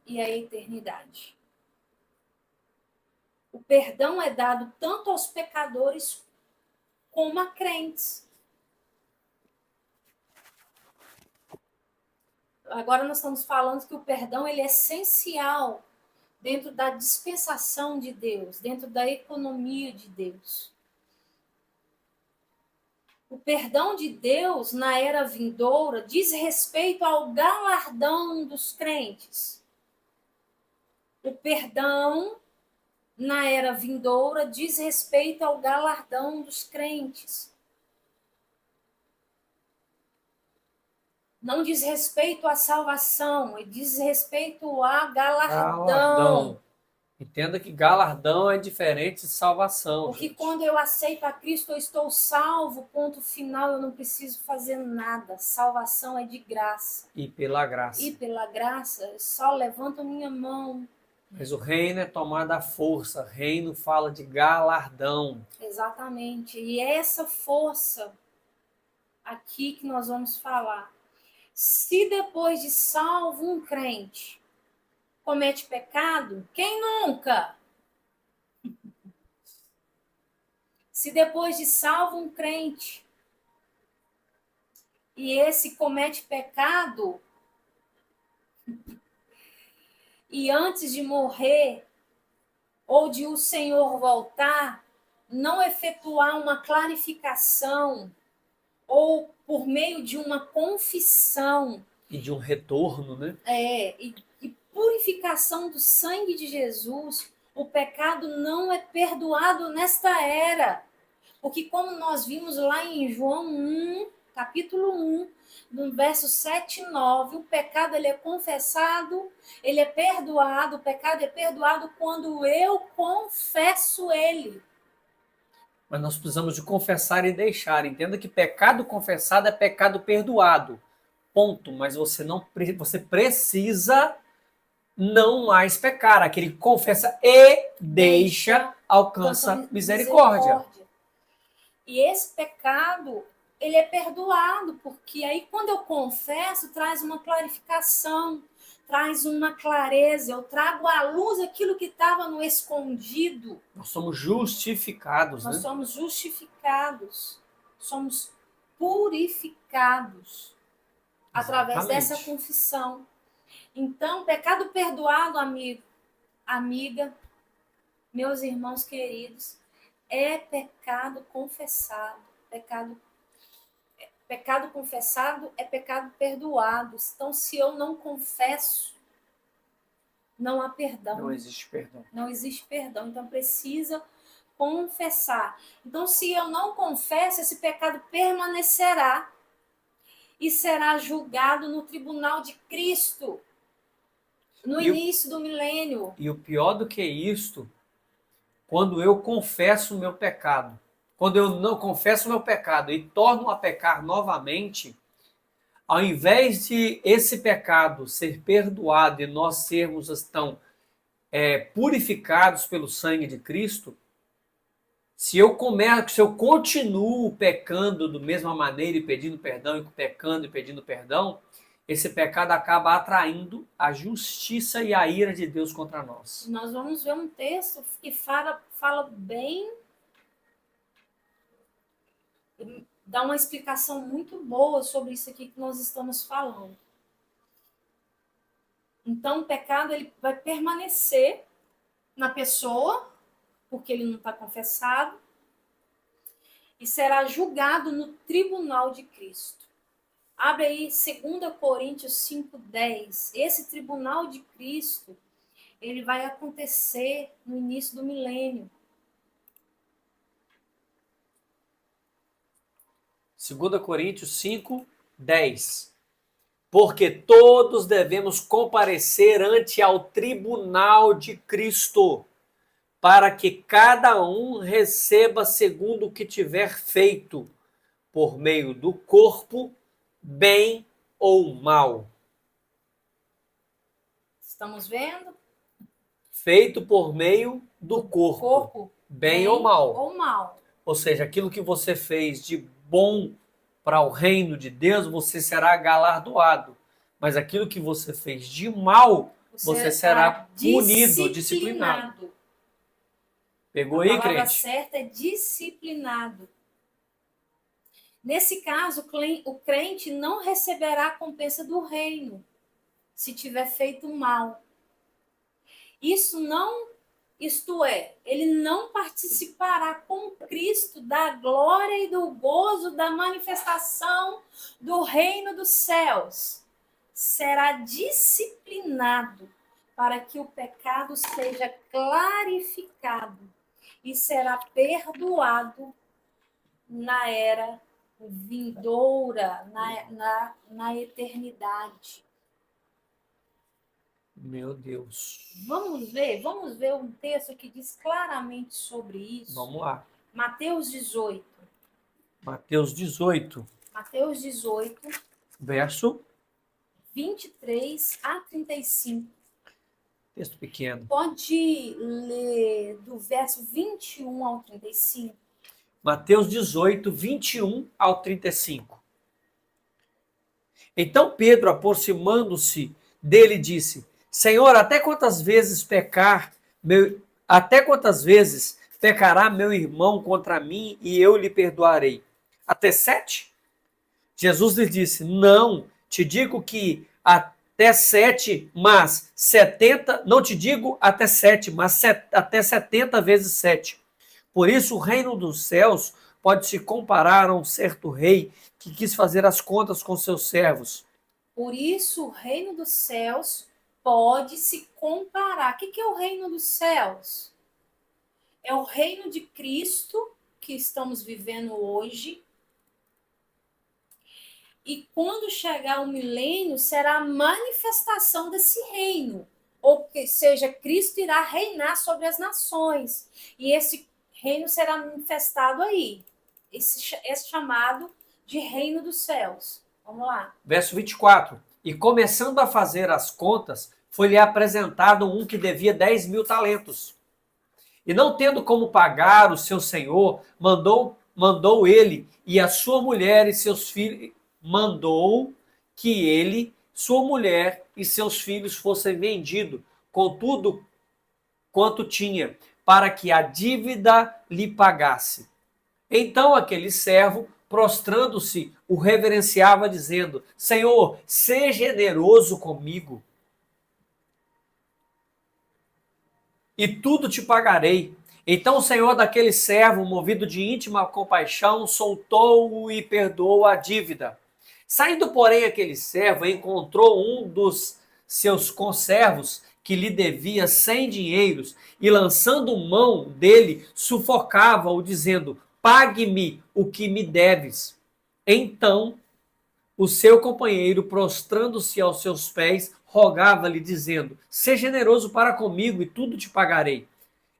e a eternidade. O perdão é dado tanto aos pecadores como a crentes. Agora nós estamos falando que o perdão ele é essencial dentro da dispensação de Deus, dentro da economia de Deus. O perdão de Deus na era vindoura diz respeito ao galardão dos crentes. O perdão na era vindoura diz respeito ao galardão dos crentes. Não diz respeito à salvação, diz respeito a galardão. Entenda que galardão é diferente de salvação. Porque quando eu aceito a Cristo, eu estou salvo, ponto final, eu não preciso fazer nada. Salvação é de graça. E pela graça. E pela graça, eu só levanto a minha mão. Mas o reino é tomado à força. Reino fala de galardão. Exatamente. E essa força aqui que nós vamos falar. Se depois de salvo um crente comete pecado, quem nunca? Se depois de salvo um crente e esse comete pecado e antes de morrer ou de o Senhor voltar, não efetuar uma clarificação ou por meio de uma confissão E de um retorno, né? e purificação do sangue de Jesus, o pecado não é perdoado nesta era. Porque como nós vimos lá em João 1, capítulo 1, no verso 7 e 9, o pecado ele é confessado, ele é perdoado, o pecado é perdoado quando eu confesso ele. Mas nós precisamos de confessar e deixar. Entenda que pecado confessado é pecado perdoado. Ponto. Mas você precisa não mais pecar. Aquele que confessa e deixa alcança misericórdia. E esse pecado, ele é perdoado, porque aí quando eu confesso, traz uma clarificação, traz uma clareza, eu trago à luz aquilo que estava no escondido. Nós somos justificados, Nós né? somos justificados, somos purificados através dessa confissão. Então, pecado perdoado, amigo, amiga, meus irmãos queridos, é pecado confessado. Pecado confessado é pecado perdoado. Então, se eu não confesso, não há perdão. Não existe perdão. Não existe perdão. Então, precisa confessar. Então, se eu não confesso, esse pecado permanecerá e será julgado no tribunal de Cristo, no início do milênio. E o pior do que isto, quando eu confesso o meu pecado, quando eu não confesso o meu pecado e torno a pecar novamente, ao invés de esse pecado ser perdoado e nós sermos purificados pelo sangue de Cristo, se eu continuo pecando da mesma maneira e pedindo perdão, e pecando e pedindo perdão, esse pecado acaba atraindo a justiça e a ira de Deus contra nós. Nós vamos ver um texto que fala bem, dá uma explicação muito boa sobre isso aqui que nós estamos falando. Então, o pecado ele vai permanecer na pessoa, porque ele não está confessado, e será julgado no tribunal de Cristo. Abre aí 2 Coríntios 5:10. Esse tribunal de Cristo, ele vai acontecer no início do milênio. 2 Coríntios 5:10. Porque todos devemos comparecer ante ao tribunal de Cristo, para que cada um receba segundo o que tiver feito, por meio do corpo, bem ou mal. Estamos vendo? Feito por meio do corpo, bem ou mal. Ou seja, aquilo que você fez de bom para o reino de Deus, você será galardoado. Mas aquilo que você fez de mal, você será punido, disciplinado. Pegou aí, crente? A palavra certa é disciplinado. Nesse caso, o crente não receberá a compensa do reino se tiver feito mal. Isto é, ele não participará com Cristo da glória e do gozo da manifestação do reino dos céus. Será disciplinado para que o pecado seja clarificado e será perdoado na era vindoura, na eternidade. Meu Deus. Vamos ver um texto que diz claramente sobre isso. Vamos lá. Mateus 18. Mateus 18. Mateus 18. Verso 23 a 35. Texto pequeno. Pode ler do verso 21 ao 35. Mateus 18, 21 ao 35. Então Pedro, aproximando-se dele, disse: Senhor, até quantas vezes pecará meu irmão contra mim e eu lhe perdoarei? Até 7? Jesus lhe disse: Não, te digo que até 7, mas 70, não te digo até 7, mas até 70 vezes 7. Por isso, o reino dos céus pode se comparar a um certo rei que quis fazer as contas com seus servos. Por isso, o reino dos céus pode se comparar. O que é o reino dos céus? É o reino de Cristo que estamos vivendo hoje. E quando chegar o milênio, será a manifestação desse reino. Ou seja, Cristo irá reinar sobre as nações. E esse reino será manifestado aí. Esse é chamado de reino dos céus. Vamos lá. Verso 24. E começando a fazer as contas, foi-lhe apresentado um que devia 10.000 talentos. E não tendo como pagar, o seu senhor mandou ele e a sua mulher e seus filhos, mandou que ele, sua mulher e seus filhos fossem vendidos, com tudo quanto tinha, para que a dívida lhe pagasse. Então aquele servo, prostrando-se, o reverenciava, dizendo: Senhor, seja generoso comigo, e tudo te pagarei. Então o senhor daquele servo, movido de íntima compaixão, soltou-o e perdoou a dívida. Saindo, porém, aquele servo encontrou um dos seus conservos que lhe devia 100 dinheiros e, lançando mão dele, sufocava-o, dizendo: Pague-me o que me deves. Então o seu companheiro, prostrando-se aos seus pés, rogava-lhe, dizendo: Seja generoso para comigo e tudo te pagarei.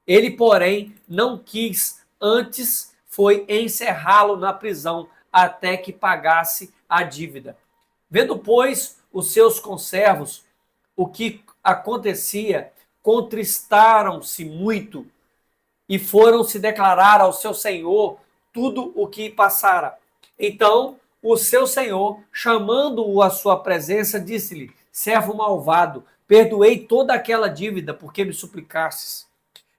Ele, porém, não quis, antes foi encerrá-lo na prisão até que pagasse a dívida. Vendo, pois, os seus conservos o que acontecia, contristaram-se muito e foram se declarar ao seu senhor tudo o que passara. Então o seu senhor, chamando-o à sua presença, disse-lhe: Servo malvado, perdoei toda aquela dívida porque me suplicastes.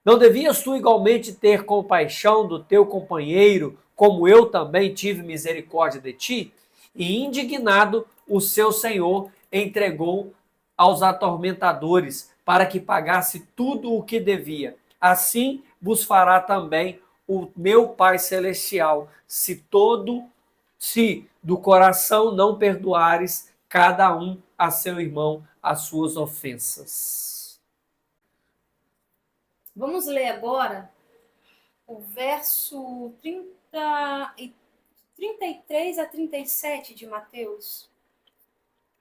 Não devias tu igualmente ter compaixão do teu companheiro, como eu também tive misericórdia de ti? E indignado, o seu senhor entregou aos atormentadores para que pagasse tudo o que devia. Assim vos fará também o meu Pai Celestial, se do coração não perdoares cada um a seu irmão as suas ofensas. Vamos ler agora o verso 33 a 37 de Mateus.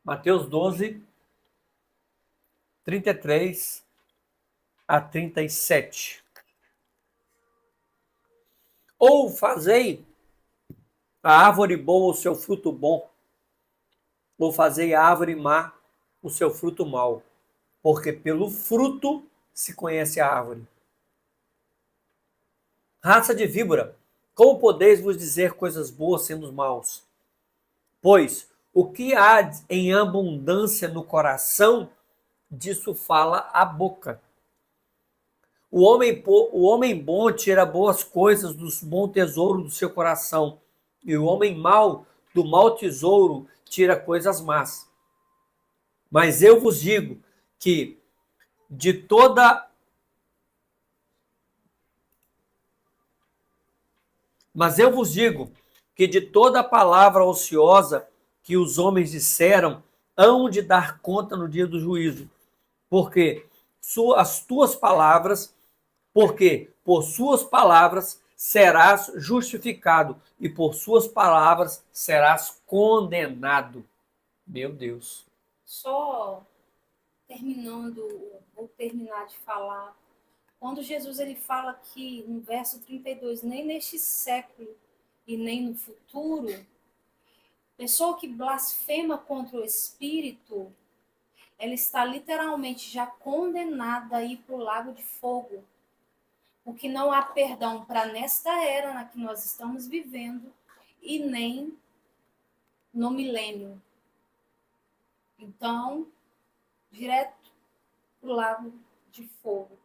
Mateus 12, 33 a 37. Ou fazei a árvore boa o seu fruto bom, ou fazei a árvore má o seu fruto mau, porque pelo fruto se conhece a árvore. Raça de víbora, como podeis vos dizer coisas boas sendo maus? Pois o que há em abundância no coração, disso fala a boca. O homem bom tira boas coisas do bom tesouro do seu coração, e o homem mau do mau tesouro tira coisas más. Mas eu vos digo que de toda palavra ociosa que os homens disseram, hão de dar conta no dia do juízo, porque por suas palavras serás justificado e por suas palavras serás condenado. Meu Deus. Só terminando, vou terminar de falar. Quando Jesus ele fala que no verso 32, nem neste século e nem no futuro, pessoa que blasfema contra o Espírito, ela está literalmente já condenada a ir para o lago de fogo. Porque não há perdão para nesta era na que nós estamos vivendo e nem no milênio. Então, direto para o lago de fogo.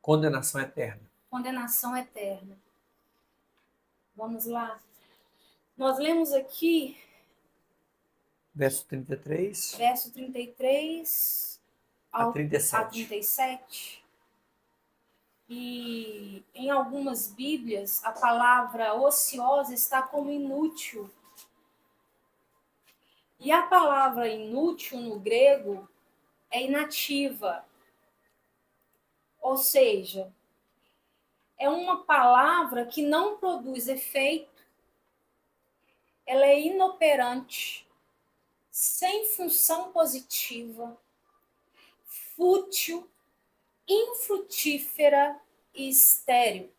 Condenação eterna. Condenação eterna. Vamos lá. Nós lemos aqui, Verso 33 verso 33 a a 37. 37. E em algumas Bíblias, a palavra ociosa está como inútil. E a palavra inútil no grego é inativa. Ou seja, é uma palavra que não produz efeito, ela é inoperante, sem função positiva, fútil, infrutífera e estéril.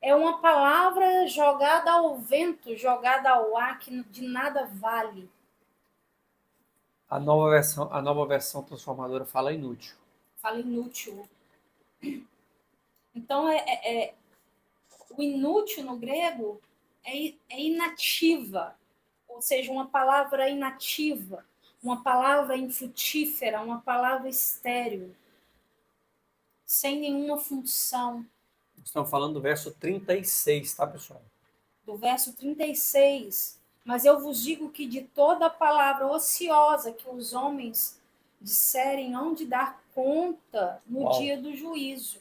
É uma palavra jogada ao vento, jogada ao ar, que de nada vale. A nova versão transformadora fala inútil. Fala inútil. Então, o inútil no grego é inativa, ou seja, uma palavra inativa, uma palavra infrutífera, uma palavra estéril, sem nenhuma função. Estamos falando do verso 36, tá, pessoal? Do verso 36. Mas eu vos digo que de toda palavra ociosa que os homens disserem, hão de dar conta no dia do juízo.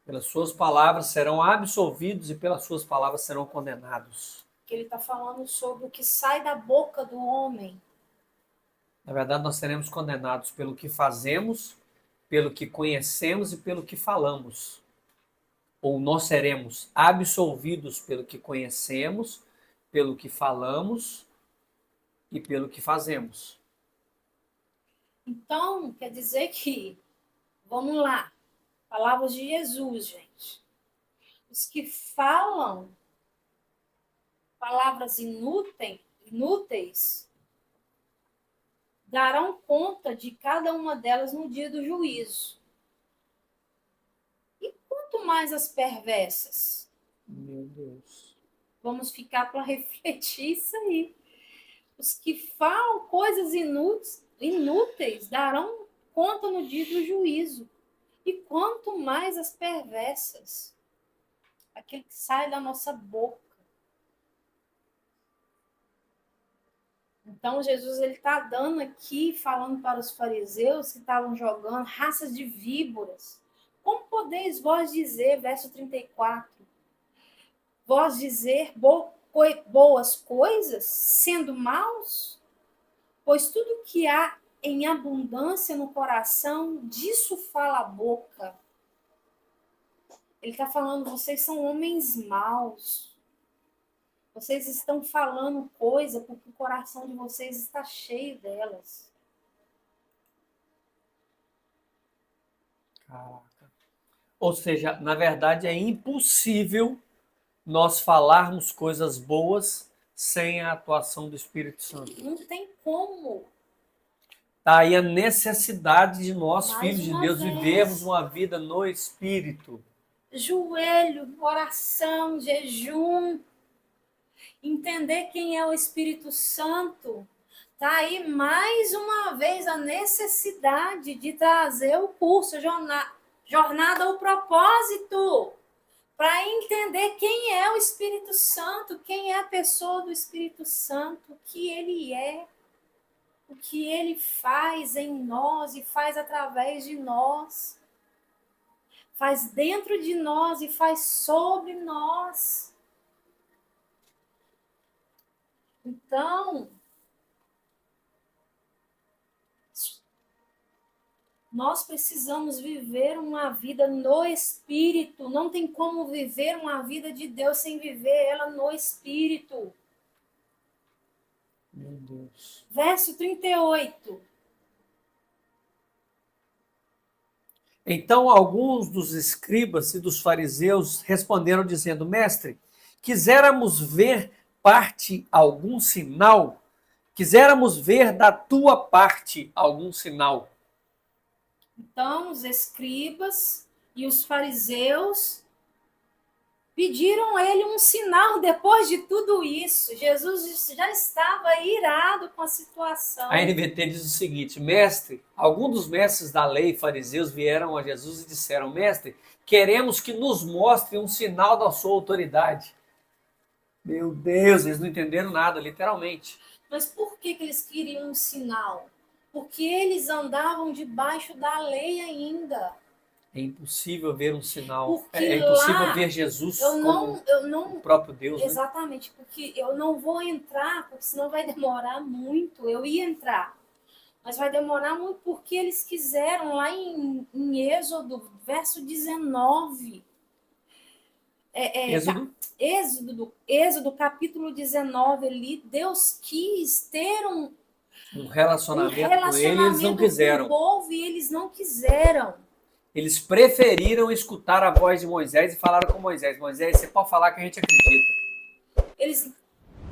Pelas suas palavras serão absolvidos e pelas suas palavras serão condenados. Que ele está falando sobre o que sai da boca do homem. Na verdade, nós seremos condenados pelo que fazemos, pelo que conhecemos e pelo que falamos. Ou nós seremos absolvidos pelo que conhecemos, pelo que falamos e pelo que fazemos. Então, quer dizer que, vamos lá, palavras de Jesus, gente. Os que falam palavras inúteis darão conta de cada uma delas no dia do juízo. E quanto mais as perversas? Meu Deus. Vamos ficar para refletir isso aí. Os que falam coisas inúteis darão conta no dia do juízo. E quanto mais as perversas, aquilo que sai da nossa boca. Então, Jesus ele está dando aqui, falando para os fariseus que estavam jogando raças de víboras. Como podeis vós dizer, verso 34, vós dizer boas coisas, sendo maus? Pois tudo que há em abundância no coração, disso fala a boca. Ele está falando, vocês são homens maus. Vocês estão falando coisa porque o coração de vocês está cheio delas. Caraca. Ou seja, na verdade é impossível nós falarmos coisas boas sem a atuação do Espírito Santo. Não tem como. Tá aí a necessidade de nós, Mais filhos de uma Deus, vez. vivermos uma vida no Espírito. Joelho, oração, jejum. Entender quem é o Espírito Santo. Tá aí mais uma vez a necessidade de trazer o curso Jornada ao Propósito, para entender quem é o Espírito Santo, quem é a pessoa do Espírito Santo, o que ele é, o que ele faz em nós e faz através de nós, faz dentro de nós e faz sobre nós. Então, nós precisamos viver uma vida no Espírito. Não tem como viver uma vida de Deus sem viver ela no Espírito. Meu Deus. Verso 38. Então alguns dos escribas e dos fariseus responderam dizendo, mestre, quiséramos ver parte algum sinal? Quiséramos ver da tua parte algum sinal? Então, os escribas e os fariseus Pediram a ele um sinal depois de tudo isso. Jesus já estava irado com a situação. A NVT diz o seguinte: mestre, alguns dos mestres da lei, fariseus, vieram a Jesus e disseram: mestre, queremos que nos mostre um sinal da sua autoridade. Meu Deus, eles não entenderam nada, literalmente. Mas por que eles queriam um sinal? Porque eles andavam debaixo da lei ainda. É impossível ver um sinal. Porque É impossível lá, ver Jesus eu como não, o próprio Deus, né? exatamente, porque eu não vou entrar, porque senão vai demorar muito. Eu ia entrar, mas vai demorar muito, porque eles quiseram lá em Êxodo, verso 19. Êxodo, Êxodo, capítulo 19, ali, Deus quis ter um um relacionamento com ele, eles não relacionamento com o quiseram. povo e eles não quiseram. Eles preferiram escutar a voz de Moisés e falaram com Moisés: Moisés, você pode falar que a gente acredita.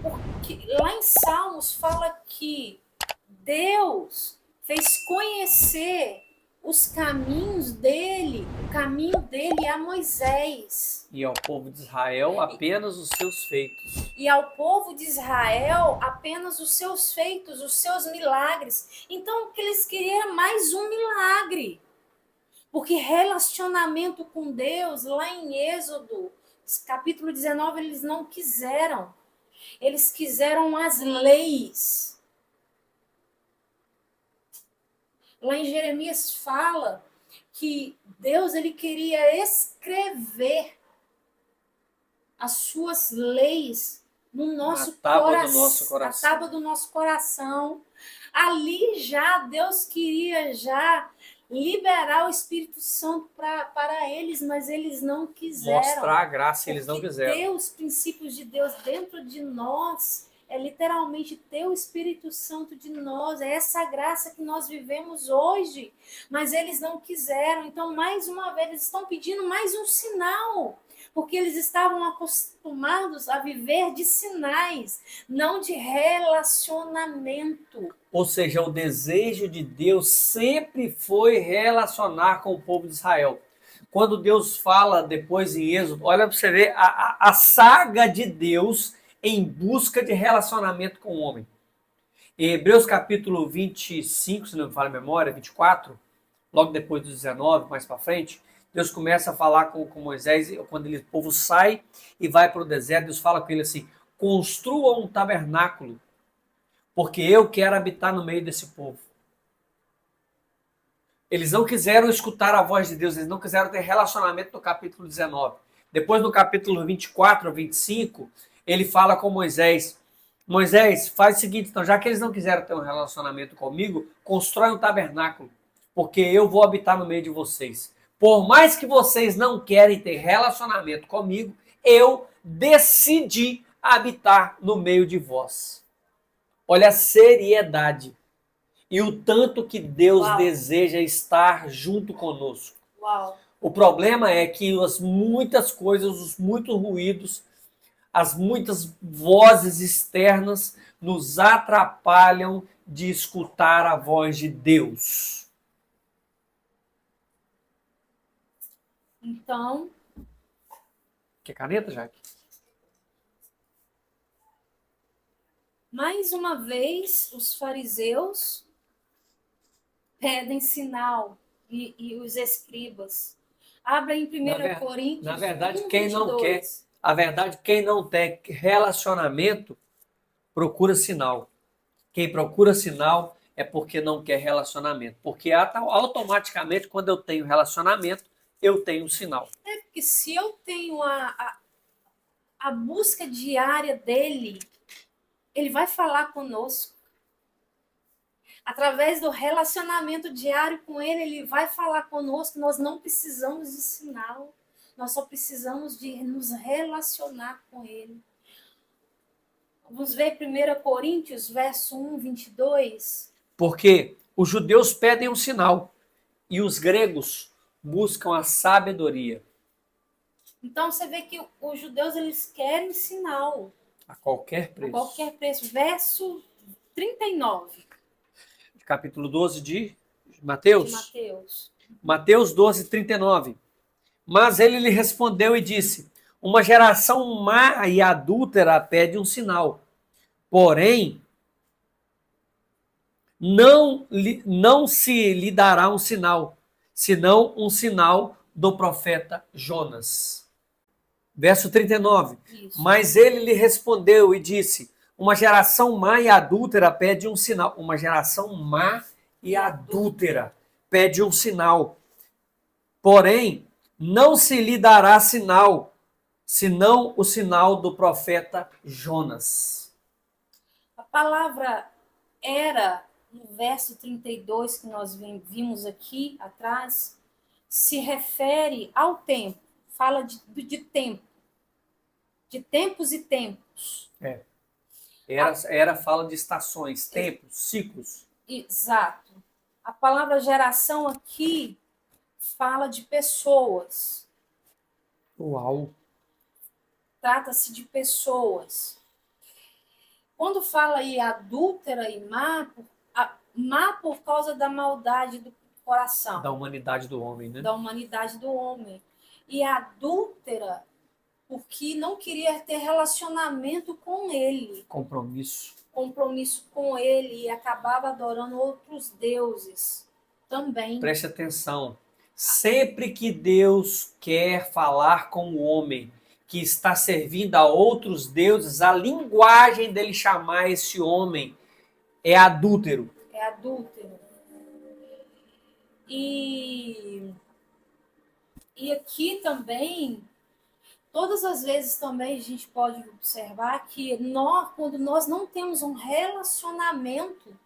Porque lá em Salmos fala que Deus fez conhecer os caminhos dele, o caminho dele a Moisés. E ao povo de Israel apenas os seus feitos. E ao povo de Israel apenas os seus feitos, os seus milagres. Então o que eles queriam era mais um milagre. Porque relacionamento com Deus, lá em Êxodo, capítulo 19, eles não quiseram. Eles quiseram as leis. Lá em Jeremias fala que Deus ele queria escrever as suas leis no nosso coração, na tábua do nosso coração. Ali já Deus queria já liberar o Espírito Santo para eles, mas eles não quiseram. Mostrar a graça, eles não quiseram. Ter os princípios de Deus dentro de nós é literalmente ter o Espírito Santo de nós, é essa graça que nós vivemos hoje, mas eles não quiseram. Então, mais uma vez, eles estão pedindo mais um sinal, porque eles estavam acostumados a viver de sinais, não de relacionamento. Ou seja, o desejo de Deus sempre foi relacionar com o povo de Israel. Quando Deus fala depois em Êxodo, olha para você ver a saga de Deus em busca de relacionamento com o homem. Em Hebreus capítulo 25, se não me falha a memória, 24, logo depois do 19, mais para frente, Deus começa a falar com Moisés, quando o povo sai e vai para o deserto, Deus fala com ele assim: construa um tabernáculo, porque eu quero habitar no meio desse povo. Eles não quiseram escutar a voz de Deus, eles não quiseram ter relacionamento no capítulo 19. Depois, no capítulo 24 ou 25, ele fala com Moisés: Moisés, faz o seguinte, então, já que eles não quiseram ter um relacionamento comigo, constrói um tabernáculo, porque eu vou habitar no meio de vocês. Por mais que vocês não querem ter relacionamento comigo, eu decidi habitar no meio de vós. Olha a seriedade e o tanto que Deus deseja estar junto conosco. O problema é que as muitas coisas, os muitos ruídos, as muitas vozes externas nos atrapalham de escutar a voz de Deus. Então... Quer caneta, Jaque? Mais uma vez, os fariseus pedem sinal e os escribas. Abra em 1 Coríntios. Na verdade, quem não quer, a verdade, quem não tem relacionamento, procura sinal. Quem procura sinal é porque não quer relacionamento. Porque automaticamente, quando eu tenho relacionamento, eu tenho sinal. É porque se eu tenho a busca diária dele, ele vai falar conosco. Através do relacionamento diário com ele, ele vai falar conosco. Nós não precisamos de sinal. Nós só precisamos de nos relacionar com ele. Vamos ver 1 Coríntios, verso 1, 22. Porque os judeus pedem um sinal e os gregos buscam a sabedoria. Então você vê que os judeus eles querem sinal. A qualquer preço. A qualquer preço. Verso 39. Capítulo 12 de Mateus. De Mateus. Mateus 12, 39. Mas ele lhe respondeu e disse: Uma geração má e adúltera pede um sinal. Porém, não se lhe dará um sinal, senão um sinal do profeta Jonas. Verso 39. Isso. Mas ele lhe respondeu e disse: uma geração má e adúltera pede um sinal. Uma geração má e adúltera pede um sinal. Porém, não se lhe dará sinal, senão o sinal do profeta Jonas. A palavra era, no verso 32 que nós vimos aqui atrás, se refere ao tempo. Fala de tempo. De tempos e tempos. Era fala de estações, tempos, ciclos. Exato. A palavra geração aqui fala de pessoas. Uau! Trata-se de pessoas. Quando fala aí adúltera e má por causa da maldade do coração. Da humanidade do homem, né? Da humanidade do homem. E adúltera porque não queria ter relacionamento com ele. Compromisso Com ele e acabava adorando outros deuses também. Preste atenção. Sempre que Deus quer falar com o homem que está servindo a outros deuses, a linguagem dele chamar esse homem é adúltero. É adúltero. E aqui também, todas as vezes também a gente pode observar que quando nós não temos um relacionamento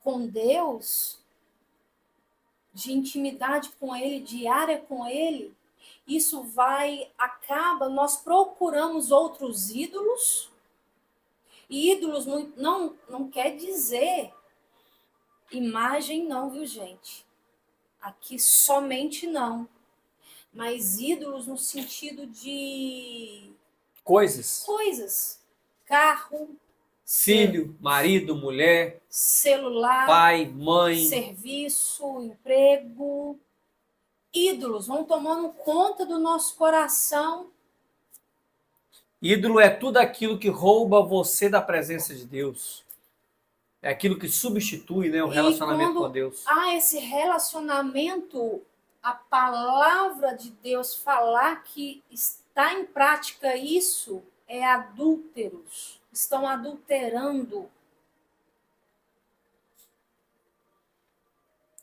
com Deus, de intimidade com Ele, diária com Ele, isso nós procuramos outros ídolos, e ídolos não quer dizer imagem não, viu, gente? Aqui somente não. Mas ídolos no sentido de... Coisas. Carro. Filho, marido, mulher. Celular. Pai, mãe. Serviço, emprego. Ídolos vão tomando conta do nosso coração. Ídolo é tudo aquilo que rouba você da presença de Deus. É aquilo que substitui, né, o relacionamento com Deus. Há esse relacionamento, a palavra de Deus falar que está em prática isso, é adúlteros. Estão adulterando.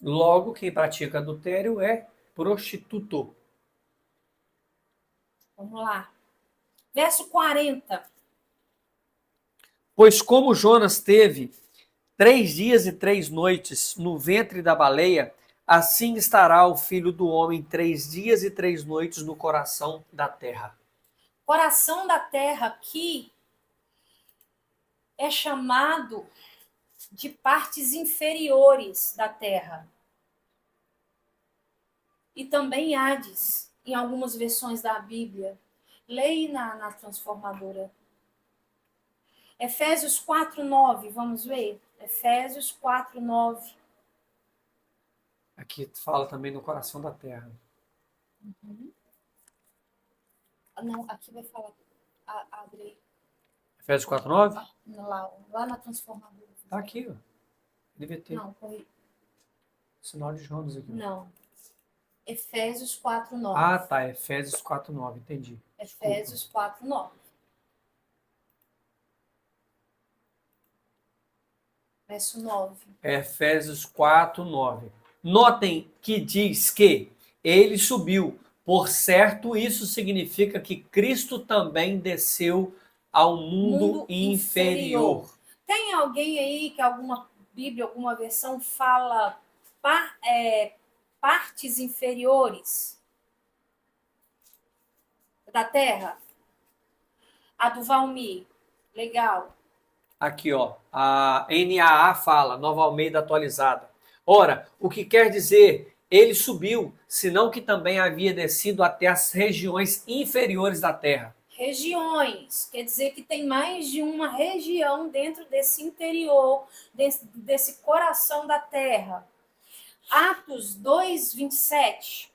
Logo, quem pratica adultério é prostituto. Vamos lá. Verso 40. Pois como Jonas teve 3 dias e 3 noites no ventre da baleia, assim estará o Filho do Homem 3 dias e 3 noites no coração da terra. Coração da terra aqui é chamado de partes inferiores da terra. E também Hades, em algumas versões da Bíblia. Leia na transformadora. Efésios 4:9, vamos ver? Efésios 4:9. Aqui fala também no coração da terra. Uhum. Não, aqui vai falar. Abre aí. Efésios 4:9? Lá na transformadora. Tá aqui, ó. Deve ter. Não, corri. Sinal de Jonas aqui. Não. Efésios 4:9. Ah, tá. Efésios 4:9, entendi. Efésios 4:9. Verso 9. Efésios 4:9. Notem que diz que ele subiu. Por certo, isso significa que Cristo também desceu ao mundo inferior. Tem alguém aí que alguma Bíblia, alguma versão fala partes inferiores da terra? A do Valmir. Legal. Aqui, ó, a NAA fala, Nova Almeida atualizada. Ora, o que quer dizer, ele subiu, senão que também havia descido até as regiões inferiores da terra. Regiões, quer dizer que tem mais de uma região dentro desse interior, desse coração da terra. Atos 2:27.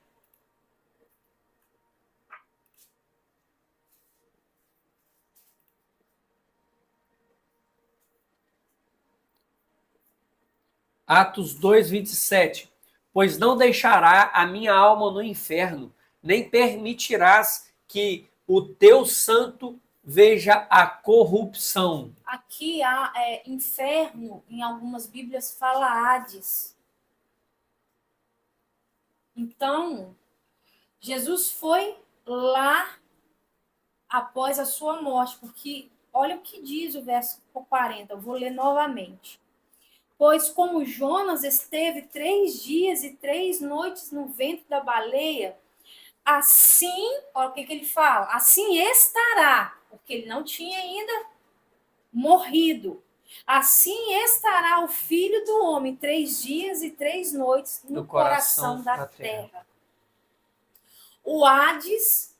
Atos 2:27. Pois não deixará a minha alma no inferno, nem permitirás que o teu santo veja a corrupção. Aqui há inferno, em algumas Bíblias fala Hades. Então, Jesus foi lá após a sua morte, porque olha o que diz o verso 40, eu vou ler novamente. Pois como Jonas esteve 3 dias e 3 noites no ventre da baleia, assim, olha o que ele fala, assim estará, porque ele não tinha ainda morrido. Assim estará o Filho do Homem 3 dias e 3 noites no coração da terra. O Hades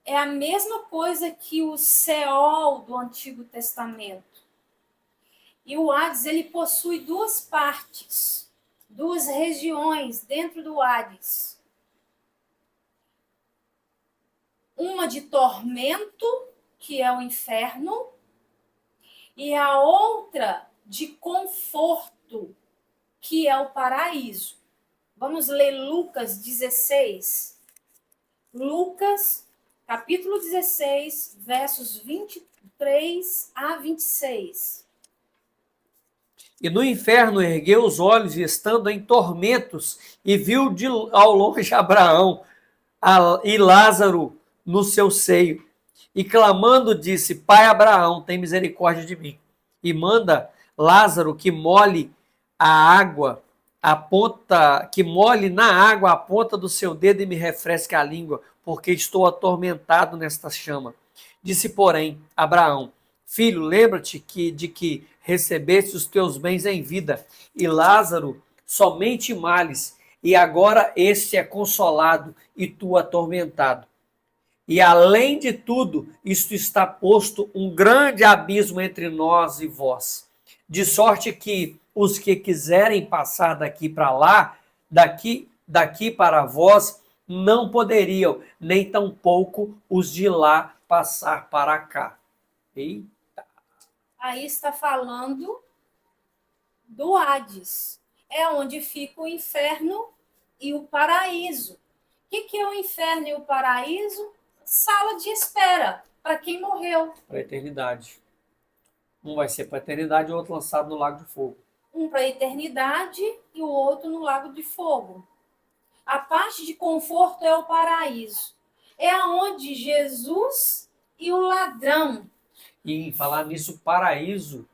é a mesma coisa que o Seol do Antigo Testamento. E o Hades, ele possui duas partes, duas regiões dentro do Hades. Uma de tormento, que é o inferno, e a outra de conforto, que é o paraíso. Vamos ler Lucas 16. Lucas, capítulo 16, versos 23 a 26. E no inferno ergueu os olhos e estando em tormentos, e viu ao longe Abraão e Lázaro no seu seio. E clamando disse, Pai Abraão, tem misericórdia de mim. E manda Lázaro que molhe a água, que molhe na água a ponta do seu dedo e me refresque a língua, porque estou atormentado nesta chama. Disse, porém, Abraão, filho, lembra-te de que recebeste os teus bens em vida, e Lázaro somente males, e agora este é consolado, e tu atormentado. E além de tudo, isto está posto um grande abismo entre nós e vós, de sorte que os que quiserem passar daqui para lá, daqui para vós, não poderiam, nem tampouco os de lá passar para cá. Eita. Aí está falando do Hades. É onde fica o inferno e o paraíso. O que é o inferno e o paraíso? Sala de espera para quem morreu. Para a eternidade. Um vai ser para a eternidade e o outro lançado no lago de fogo. Um para a eternidade e o outro no lago de fogo. A parte de conforto é o paraíso. É onde Jesus e o ladrão. E em falar nisso, paraíso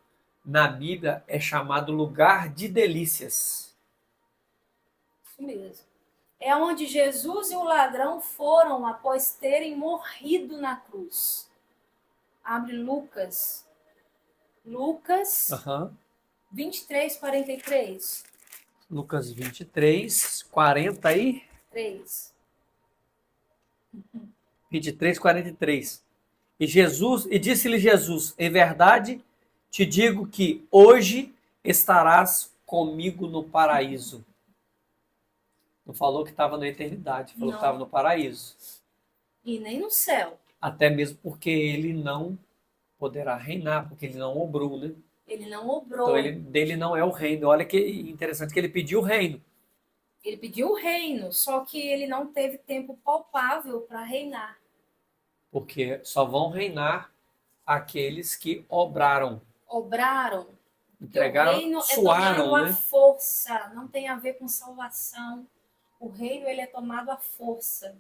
na Bíblia é chamado lugar de delícias. Isso mesmo. É onde Jesus e o ladrão foram após terem morrido na cruz. Abre Lucas. Lucas 23, 43. Lucas 23, 43. 23, 43. E disse-lhe Jesus, em verdade te digo que hoje estarás comigo no paraíso. Não falou que estava na eternidade, falou que estava no paraíso. E nem no céu. Até mesmo porque ele não poderá reinar, porque ele não obrou, né? Ele não obrou. Então dele não é o reino. Olha que interessante que ele pediu o reino. Ele pediu o reino, só que ele não teve tempo palpável para reinar. Porque só vão reinar aqueles que obraram. Obraram. Entregaram, o reino suaram, é tomado né? à força, não tem a ver com salvação. O reino ele é tomado à força.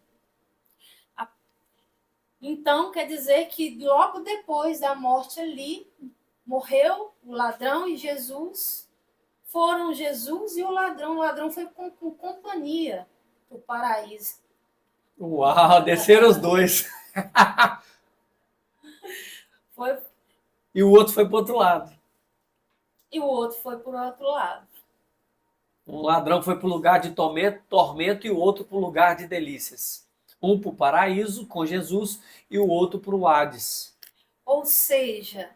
Então, quer dizer que logo depois da morte ali, morreu o ladrão e Jesus. Foram Jesus e o ladrão. O ladrão foi com companhia para o paraíso. Uau, desceram os dois. Foi. E o outro foi para o outro lado. E o outro foi para o outro lado. Um ladrão foi para o lugar de tormento e o outro para o lugar de delícias. Um para o paraíso com Jesus e o outro para o Hades. Ou seja,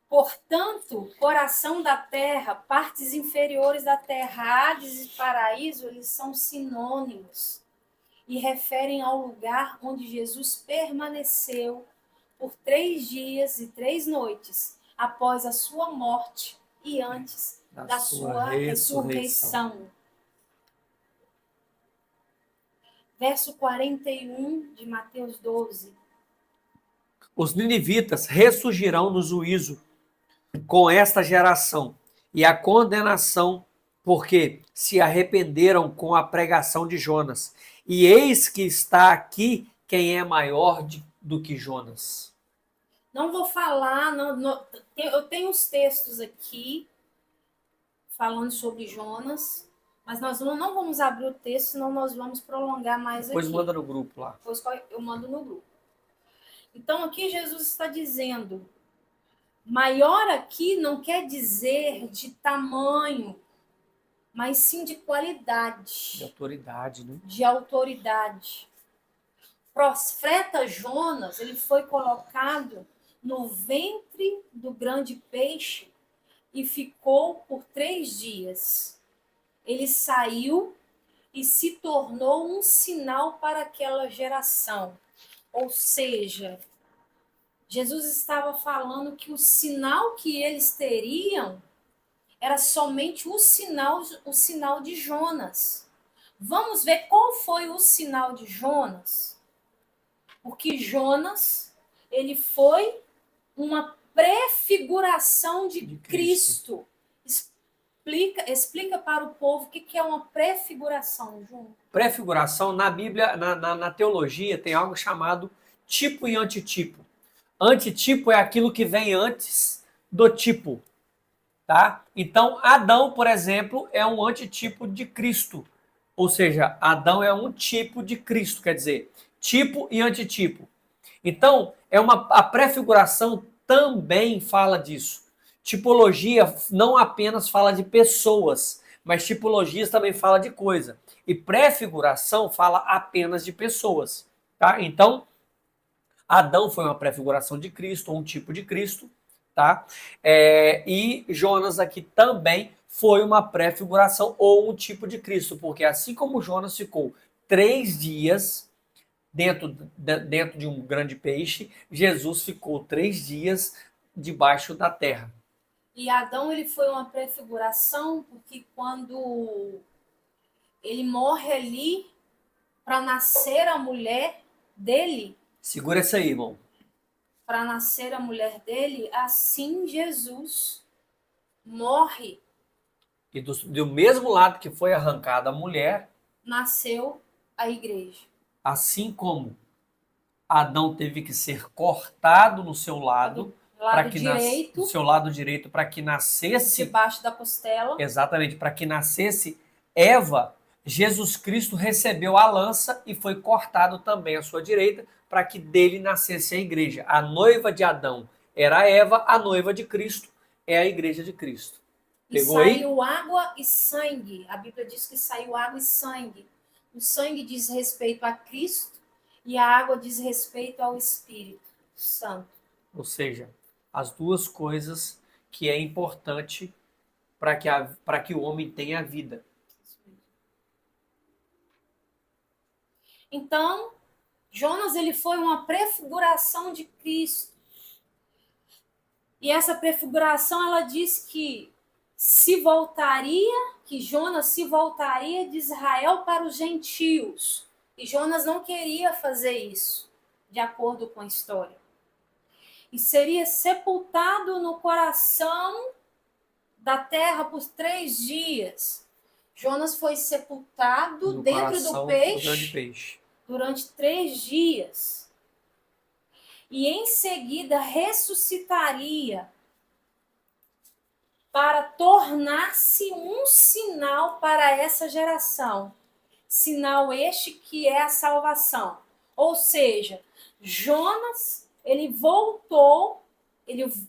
portanto, coração da terra, partes inferiores da terra, Hades e paraíso, eles são sinônimos e referem ao lugar onde Jesus permaneceu por 3 dias e 3 noites, após a sua morte e antes da sua ressurreição. Verso 41 de Mateus 12. Os ninivitas ressurgirão no juízo com esta geração e a condenação, porque se arrependeram com a pregação de Jonas. E eis que está aqui quem é maior do que Jonas. Não vou falar, eu tenho os textos aqui falando sobre Jonas, mas nós não vamos abrir o texto, senão nós vamos prolongar mais Depois aqui. manda no grupo lá. Depois eu mando no grupo. Então aqui Jesus está dizendo, maior aqui não quer dizer de tamanho, mas sim de qualidade. De autoridade, né? De autoridade. O profeta Jonas, ele foi colocado no ventre do grande peixe e ficou por 3 dias. Ele saiu e se tornou um sinal para aquela geração. Ou seja, Jesus estava falando que o sinal que eles teriam era somente o sinal de Jonas. Vamos ver qual foi o sinal de Jonas? Porque Jonas, ele foi uma prefiguração de Cristo. Explica para o povo o que é uma prefiguração, João. Prefiguração, na Bíblia, na teologia, tem algo chamado tipo e antitipo. Antitipo é aquilo que vem antes do tipo. Tá? Então, Adão, por exemplo, é um antitipo de Cristo. Ou seja, Adão é um tipo de Cristo, quer dizer, tipo e antitipo. Então, a prefiguração também fala disso. Tipologia não apenas fala de pessoas, mas tipologias também fala de coisa. E prefiguração fala apenas de pessoas. Tá? Então, Adão foi uma prefiguração de Cristo, ou um tipo de Cristo. Tá? E Jonas aqui também foi uma prefiguração ou um tipo de Cristo, porque assim como Jonas ficou 3 dias dentro de um grande peixe, Jesus ficou 3 dias debaixo da terra. E Adão, ele foi uma prefiguração porque quando ele morre ali para nascer a mulher dele. Segura essa aí, irmão. Para nascer a mulher dele, assim Jesus morre. E do mesmo lado que foi arrancada a mulher, nasceu a igreja. Assim como Adão teve que ser cortado no seu lado, Direito, no seu lado direito, para que nascesse debaixo da costela. Exatamente, para que nascesse Eva, Jesus Cristo recebeu a lança e foi cortado também à sua direita, para que dele nascesse a igreja. A noiva de Adão era Eva, a noiva de Cristo é a igreja de Cristo. Pegou aí? E saiu água e sangue. A Bíblia diz que saiu água e sangue. O sangue diz respeito a Cristo e a água diz respeito ao Espírito Santo. Ou seja, as duas coisas que é importante para que o homem tenha vida. Então, Jonas, ele foi uma prefiguração de Cristo. E essa prefiguração, ela diz que Jonas se voltaria de Israel para os gentios. E Jonas não queria fazer isso, de acordo com a história. E seria sepultado no coração da terra por 3 dias. Jonas foi sepultado no dentro do peixe durante 3 dias. E em seguida ressuscitaria para tornar-se um sinal para essa geração. Sinal este que é a salvação. Ou seja, Jonas, ele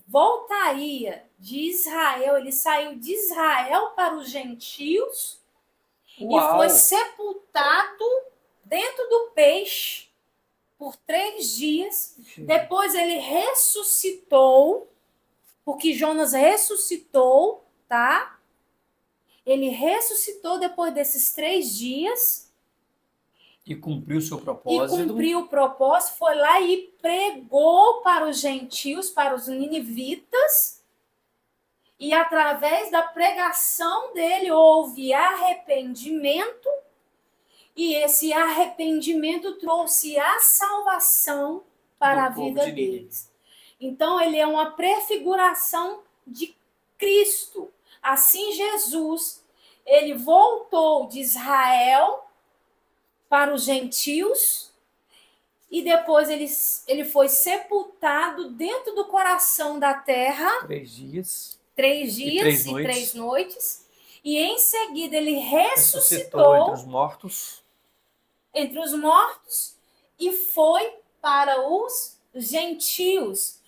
voltaria de Israel, ele saiu de Israel para os gentios. Uau. E foi sepultado dentro do peixe por 3 dias. Sim. Depois ele ressuscitou, porque Jonas ressuscitou, tá? Ele ressuscitou depois desses 3 dias. E cumpriu o seu propósito. E cumpriu o propósito, foi lá e pregou para os gentios, para os ninivitas, E através da pregação dele houve arrependimento, e esse arrependimento trouxe a salvação para a vida deles. Então, ele é uma prefiguração de Cristo. Assim, Jesus, ele voltou de Israel para os gentios, e depois ele foi sepultado dentro do coração da terra. 3 dias. 3 dias e 3 noites. E em seguida ele ressuscitou entre os mortos e foi para os gentios,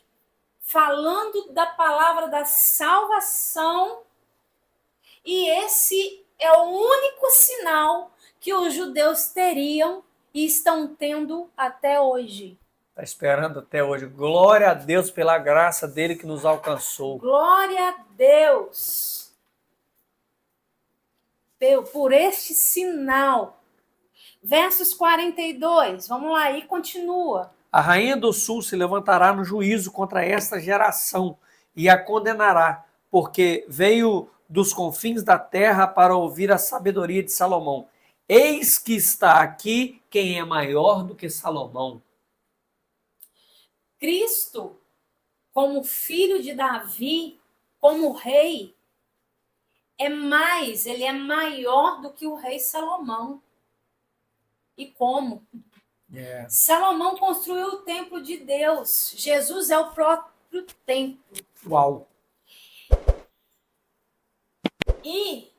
falando da palavra da salvação. E esse é o único sinal que os judeus teriam e estão tendo até hoje. Está esperando até hoje. Glória a Deus pela graça dele que nos alcançou. Glória a Deus por este sinal. Versos 42, vamos lá, e continua. A rainha do sul se levantará no juízo contra esta geração e a condenará, porque veio dos confins da terra para ouvir a sabedoria de Salomão. Eis que está aqui quem é maior do que Salomão. Cristo, como filho de Davi, como rei, ele é maior do que o rei Salomão. E como? Salomão construiu o templo de Deus. Jesus é o próprio templo. Uau! E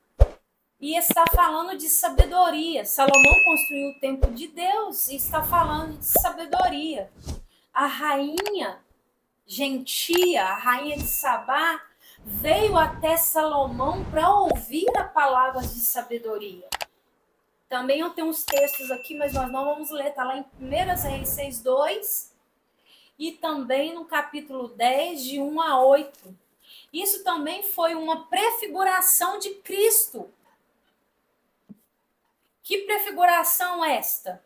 está falando de sabedoria. Salomão construiu o templo de Deus e está falando de sabedoria. A rainha gentia, a rainha de Sabá, veio até Salomão para ouvir a palavra de sabedoria. Também eu tenho uns textos aqui, mas nós não vamos ler. Está lá em 1 Reis 6:2 e também no capítulo 10, de 1 a 8. Isso também foi uma prefiguração de Cristo. Que prefiguração esta?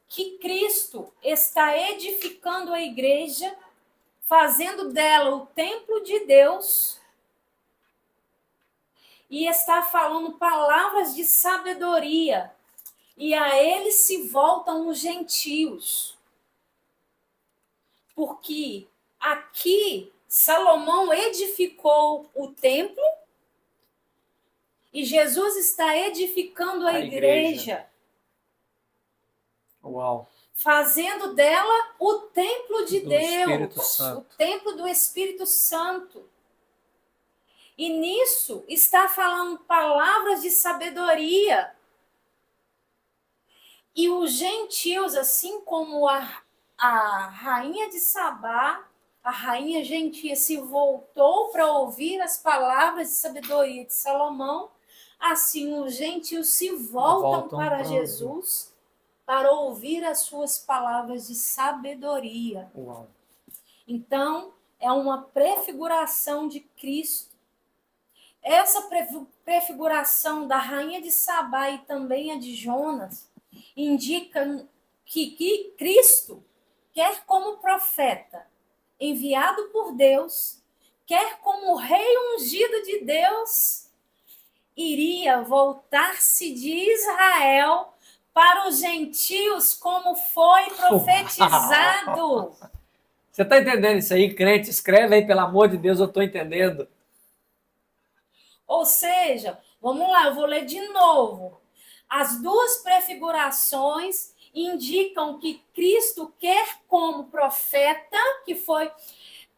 Que Cristo está edificando a igreja, fazendo dela o templo de Deus, e está falando palavras de sabedoria, e a ele se voltam os gentios. Porque aqui Salomão edificou o templo e Jesus está edificando a igreja. Uau! Fazendo dela o templo de Deus, o templo do Espírito Santo. E nisso está falando palavras de sabedoria. E os gentios, assim como a rainha de Sabá, a rainha gentia se voltou para ouvir as palavras de sabedoria de Salomão, assim os gentios se voltam para Jesus para ouvir as suas palavras de sabedoria. Uau. Então, é uma prefiguração de Cristo. Essa prefiguração da rainha de Sabá e também a de Jonas indica que Cristo, quer como profeta enviado por Deus, quer como rei ungido de Deus, iria voltar-se de Israel para os gentios, como foi profetizado. Você está entendendo isso aí, crente? Escreve aí, pelo amor de Deus, eu estou entendendo. Ou seja, vamos lá, eu vou ler de novo. As duas prefigurações indicam que Cristo quer como profeta, que foi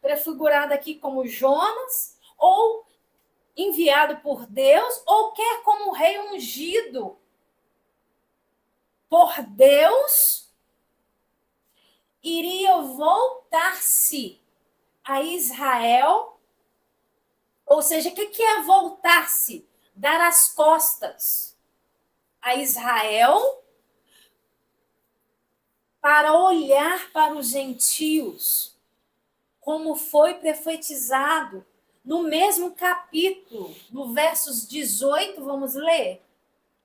prefigurado aqui como Jonas, ou enviado por Deus, ou quer como rei ungido por Deus, iria voltar-se a Israel. Ou seja, o que é voltar-se? Dar as costas a Israel para olhar para os gentios, como foi profetizado no mesmo capítulo, no versos 18, vamos ler?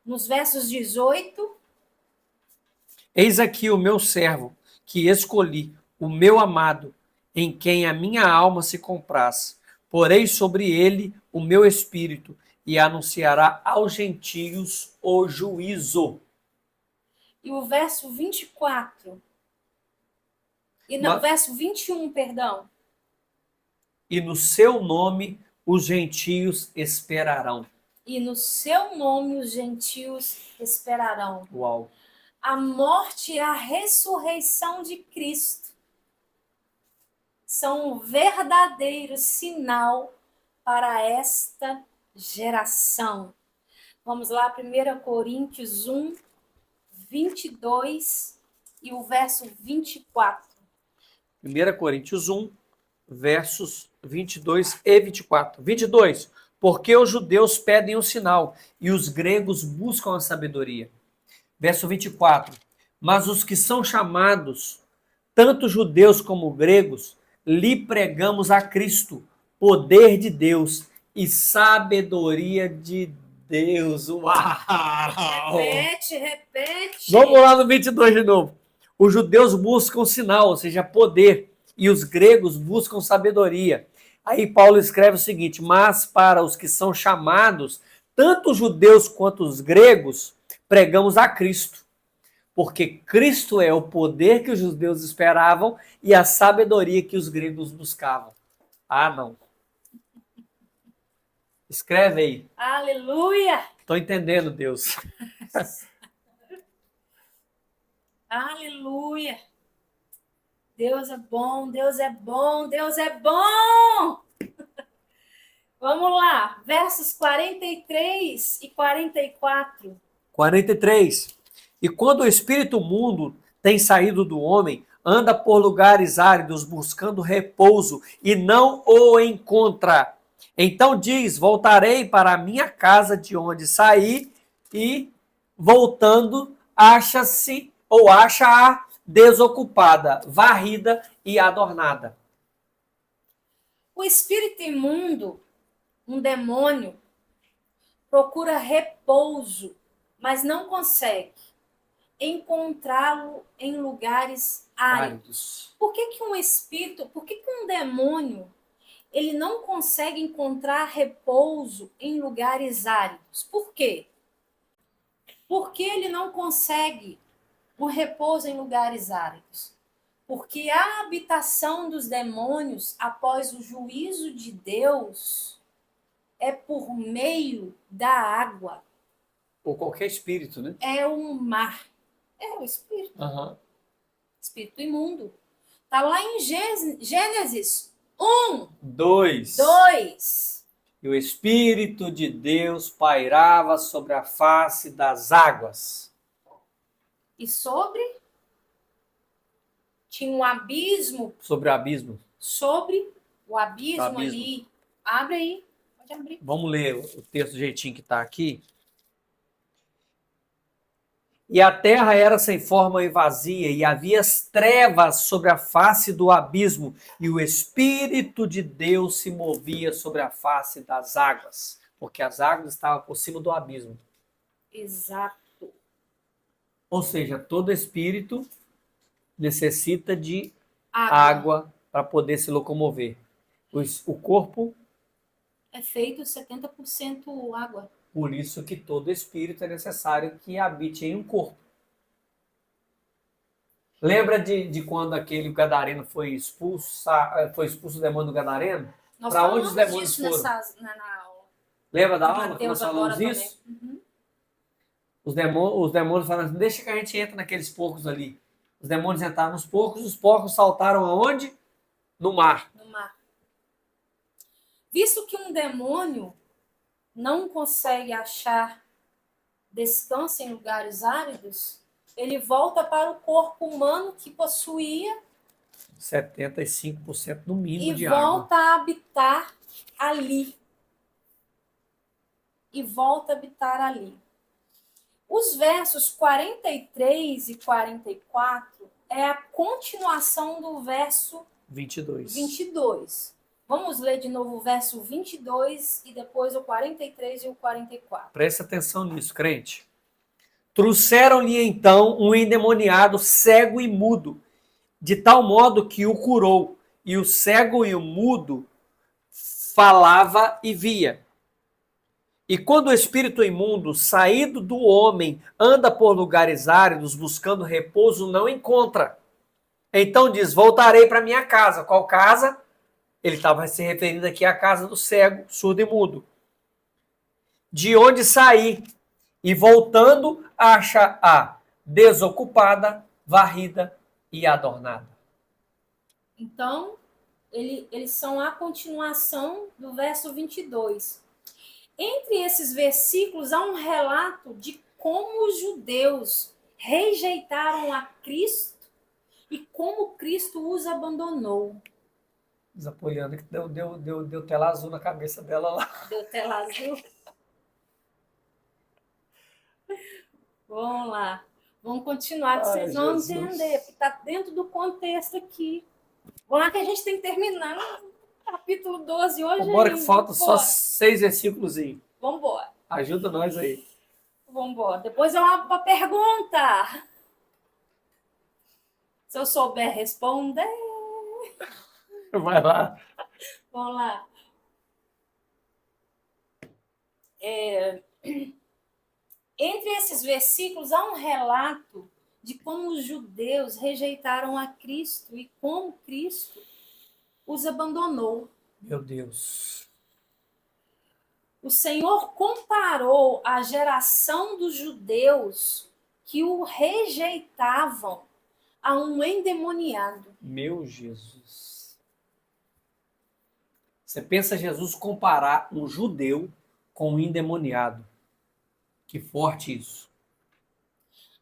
Nos versos 18. Eis aqui o meu servo, que escolhi, o meu amado, em quem a minha alma se compraz. porei sobre ele o meu espírito e anunciará aos gentios o juízo. E o verso 24. Mas- Verso 21, perdão. E no seu nome os gentios esperarão. E no seu nome os gentios esperarão. Uau. A morte e a ressurreição de Cristo são um verdadeiro sinal para esta geração. Vamos lá, 1 Coríntios 1, 22 e o verso 24. 1 Coríntios 1, versos 22 e 24. 22. Porque os judeus pedem o sinal e os gregos buscam a sabedoria. Verso 24. Mas os que são chamados, tanto judeus como gregos, lhe pregamos a Cristo, poder de Deus e sabedoria de Deus. Uau! Repete. Vamos lá no 22 de novo. Os judeus buscam sinal, ou seja, poder, e os gregos buscam sabedoria. Aí Paulo escreve o seguinte: mas para os que são chamados, tanto os judeus quanto os gregos, pregamos a Cristo. Porque Cristo é o poder que os judeus esperavam e a sabedoria que os gregos buscavam. Ah, não. Escreve aí. Aleluia! Estou entendendo, Deus. Aleluia! Deus é bom, Deus é bom, Deus é bom! Vamos lá, versos 43 e 44. 43. E quando o espírito mundo tem saído do homem, anda por lugares áridos buscando repouso e não o encontra. Então diz: voltarei para a minha casa de onde saí, e voltando acha-se ou acha-a desocupada, varrida e adornada. O espírito imundo, um demônio, procura repouso, mas não consegue encontrá-lo em lugares áridos. Por que um espírito, por que um demônio, ele não consegue encontrar repouso em lugares áridos? Por quê? Porque ele não consegue um repouso em lugares áridos? Porque a habitação dos demônios, após o juízo de Deus, é por meio da água. Ou qualquer espírito, né? É o mar. É o espírito. Uhum. Espírito imundo. Está lá em Gênesis 1, 2. E o Espírito de Deus pairava sobre a face das águas. E sobre? Tinha um abismo. Sobre o abismo. Sobre o abismo ali. Abre aí. Pode abrir. Vamos ler o texto do jeitinho que está aqui. E a terra era sem forma e vazia, e havia trevas sobre a face do abismo, e o Espírito de Deus se movia sobre a face das águas, porque as águas estavam por cima do abismo. Exato. Ou seja, todo espírito necessita de água para poder se locomover. O corpo é feito 70% água. Por isso que todo espírito é necessário que habite em um corpo. Lembra de quando aquele gadareno foi expulso o demônio do gadareno? Para onde os demônios foram? Na aula. Lembra da aula que nós falamos isso? Uhum. Os demônios falaram assim: deixa que a gente entra naqueles porcos ali. Os demônios entraram nos porcos, os porcos saltaram aonde? No mar. No mar. Visto que um demônio não consegue achar descanso em lugares áridos, ele volta para o corpo humano que possuía 75% no mínimo de água. E volta a habitar ali. Os versos 43 e 44 é a continuação do verso 22. Vamos ler de novo o verso 22 e depois o 43 e o 44. Presta atenção nisso, crente. Trouxeram-lhe então um endemoniado cego e mudo, de tal modo que o curou. E o cego e o mudo falava e via. E quando o espírito imundo, saído do homem, anda por lugares áridos, buscando repouso, não encontra. Então diz, voltarei para minha casa. Qual casa? Ele estava se referindo aqui à casa do cego, surdo e mudo. De onde saí, e voltando, acha-a desocupada, varrida e adornada. Então, eles são a continuação do verso 22. Entre esses versículos há um relato de como os judeus rejeitaram a Cristo e como Cristo os abandonou. Diz a Poliana que deu tela azul na cabeça dela lá. Deu tela azul? Vamos lá. Vamos continuar, que vocês vão entender, porque está dentro do contexto aqui. Vamos lá que a gente tem que terminar o capítulo 12 hoje. Vambora que falta só 6 versículos. Vamos embora. Ajuda nós aí. Vamos embora. Depois é uma pergunta. Se eu souber responder... Vai lá. Vamos lá. Entre esses versículos há um relato de como os judeus rejeitaram a Cristo e como Cristo os abandonou. Meu Deus. O Senhor comparou a geração dos judeus que o rejeitavam a um endemoniado. Meu Jesus. Você pensa Jesus comparar um judeu com um endemoniado. Que forte isso.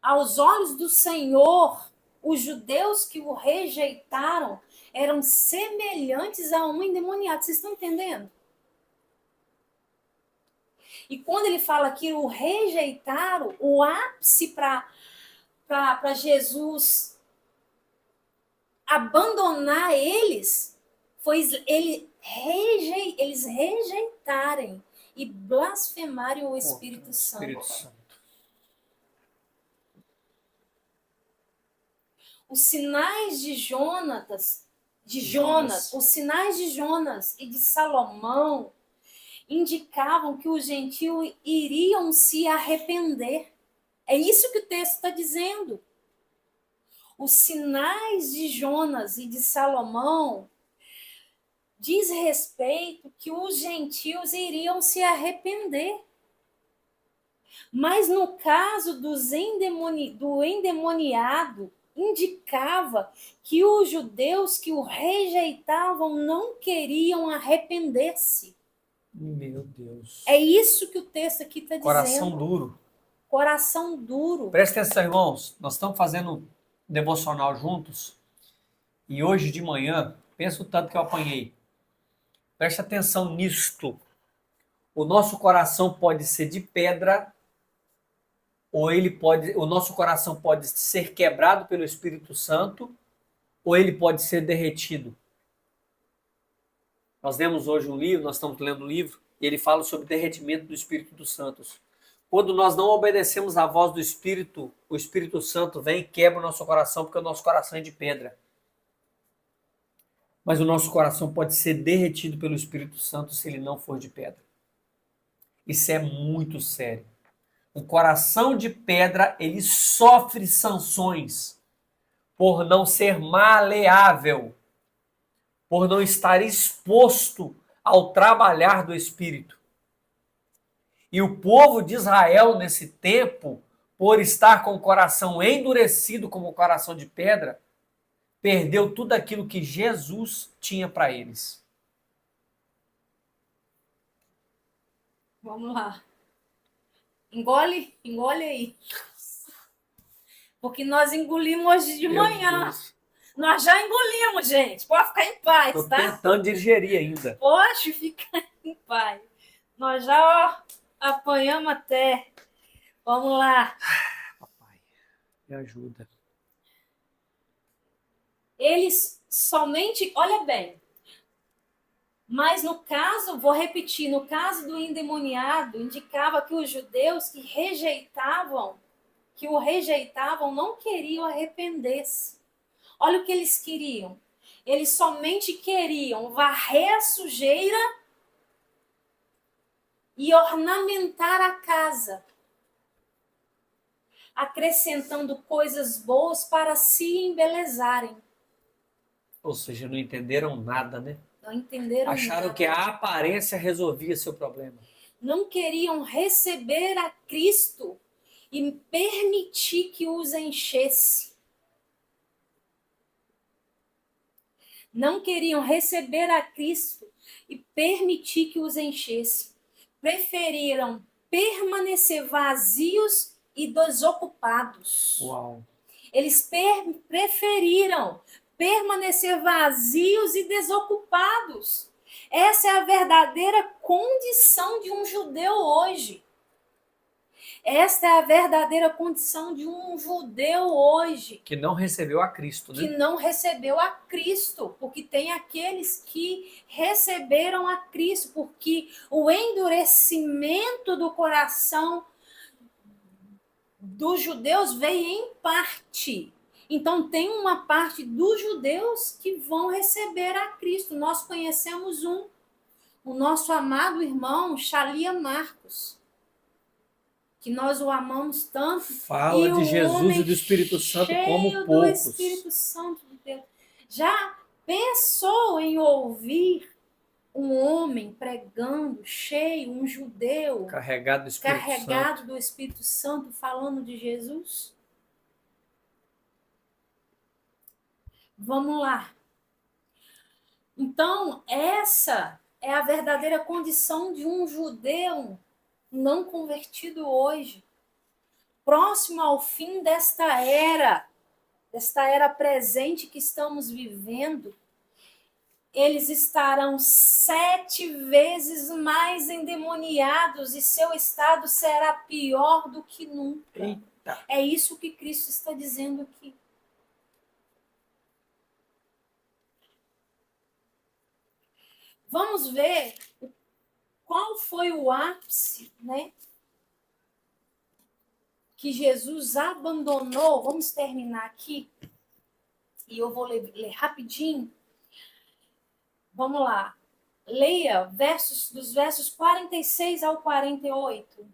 Aos olhos do Senhor, os judeus que o rejeitaram eram semelhantes a um endemoniado. Vocês estão entendendo? E quando ele fala que o rejeitaram, o ápice para Jesus abandonar eles foi eles rejeitarem e blasfemarem o Espírito Santo. Os sinais de Jonas, os sinais de Jonas e de Salomão indicavam que os gentios iriam se arrepender. É isso que o texto está dizendo. Os sinais de Jonas e de Salomão diz respeito que os gentios iriam se arrepender. Mas no caso do endemoniado, indicava que os judeus que o rejeitavam não queriam arrepender-se. Meu Deus. É isso que o texto aqui está dizendo. Coração duro. Coração duro. Presta atenção, irmãos. Nós estamos fazendo devocional juntos. E hoje de manhã, pensa o tanto que eu apanhei. Presta atenção nisto. O nosso coração pode ser de pedra, ou o nosso coração pode ser quebrado pelo Espírito Santo, ou ele pode ser derretido. Nós lemos hoje um livro, nós estamos lendo um livro, e ele fala sobre o derretimento do Espírito dos Santos. Quando nós não obedecemos à voz do Espírito, o Espírito Santo vem e quebra o nosso coração, porque o nosso coração é de pedra. Mas o nosso coração pode ser derretido pelo Espírito Santo se ele não for de pedra. Isso é muito sério. O coração de pedra, ele sofre sanções por não ser maleável, por não estar exposto ao trabalhar do Espírito. E o povo de Israel, nesse tempo, por estar com o coração endurecido como o coração de pedra, perdeu tudo aquilo que Jesus tinha para eles. Vamos lá. Engole aí. Porque nós engolimos hoje de manhã. Deus. Nós já engolimos, gente. Pode ficar em paz, Tô tá? tentando digerir ainda. Pode ficar em paz. Nós já apanhamos até. Vamos lá. Papai, me ajuda. Eles somente, olha bem, mas no caso, vou repetir, no caso do endemoniado, indicava que os judeus que o rejeitavam, não queriam arrepender-se. Olha o que eles queriam. Eles somente queriam varrer a sujeira e ornamentar a casa, acrescentando coisas boas para se embelezarem. Ou seja, não entenderam nada, né? Não entenderam Acharam nada. que a aparência resolvia seu problema. Não queriam receber a Cristo e permitir que os enchesse. Não queriam receber a Cristo e permitir que os enchesse. Preferiram permanecer vazios e desocupados. Uau! Eles preferiram permanecer vazios e desocupados. Essa é a verdadeira condição de um judeu hoje. Esta é a verdadeira condição de um judeu hoje. Que não recebeu a Cristo, né? Que não recebeu a Cristo. Porque tem aqueles que receberam a Cristo. Porque o endurecimento do coração dos judeus veio em parte. Então, tem uma parte dos judeus que vão receber a Cristo. Nós conhecemos o nosso amado irmão, Shalia Marcos, que nós o amamos tanto. Fala de Jesus e do Espírito Santo como poucos. Do Espírito Santo de Deus. Já pensou em ouvir um homem pregando, cheio, um judeu, carregado do Espírito Santo, falando de Jesus? Vamos lá. Então, essa é a verdadeira condição de um judeu não convertido hoje, próximo ao fim desta era presente que estamos vivendo. Eles estarão 7 vezes mais endemoniados e seu estado será pior do que nunca. Eita. É isso que Cristo está dizendo aqui. Vamos ver qual foi o ápice, né? Que Jesus abandonou. Vamos terminar aqui. E eu vou ler rapidinho. Vamos lá. Leia dos versos 46 ao 48.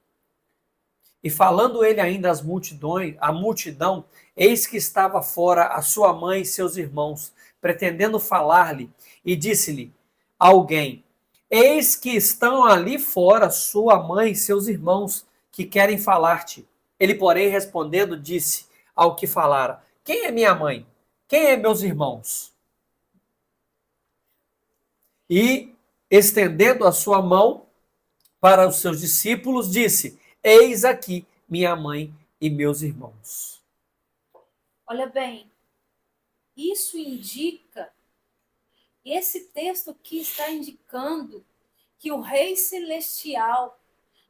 E falando ele ainda às multidões, à multidão, eis que estava fora a sua mãe e seus irmãos, pretendendo falar-lhe, e disse-lhe alguém: eis que estão ali fora sua mãe e seus irmãos, que querem falar-te. Ele, porém, respondendo, disse ao que falara: quem é minha mãe? Quem é meus irmãos? E, estendendo a sua mão para os seus discípulos, disse: eis aqui minha mãe e meus irmãos. Olha bem, isso indica, esse texto aqui está indicando que o Rei Celestial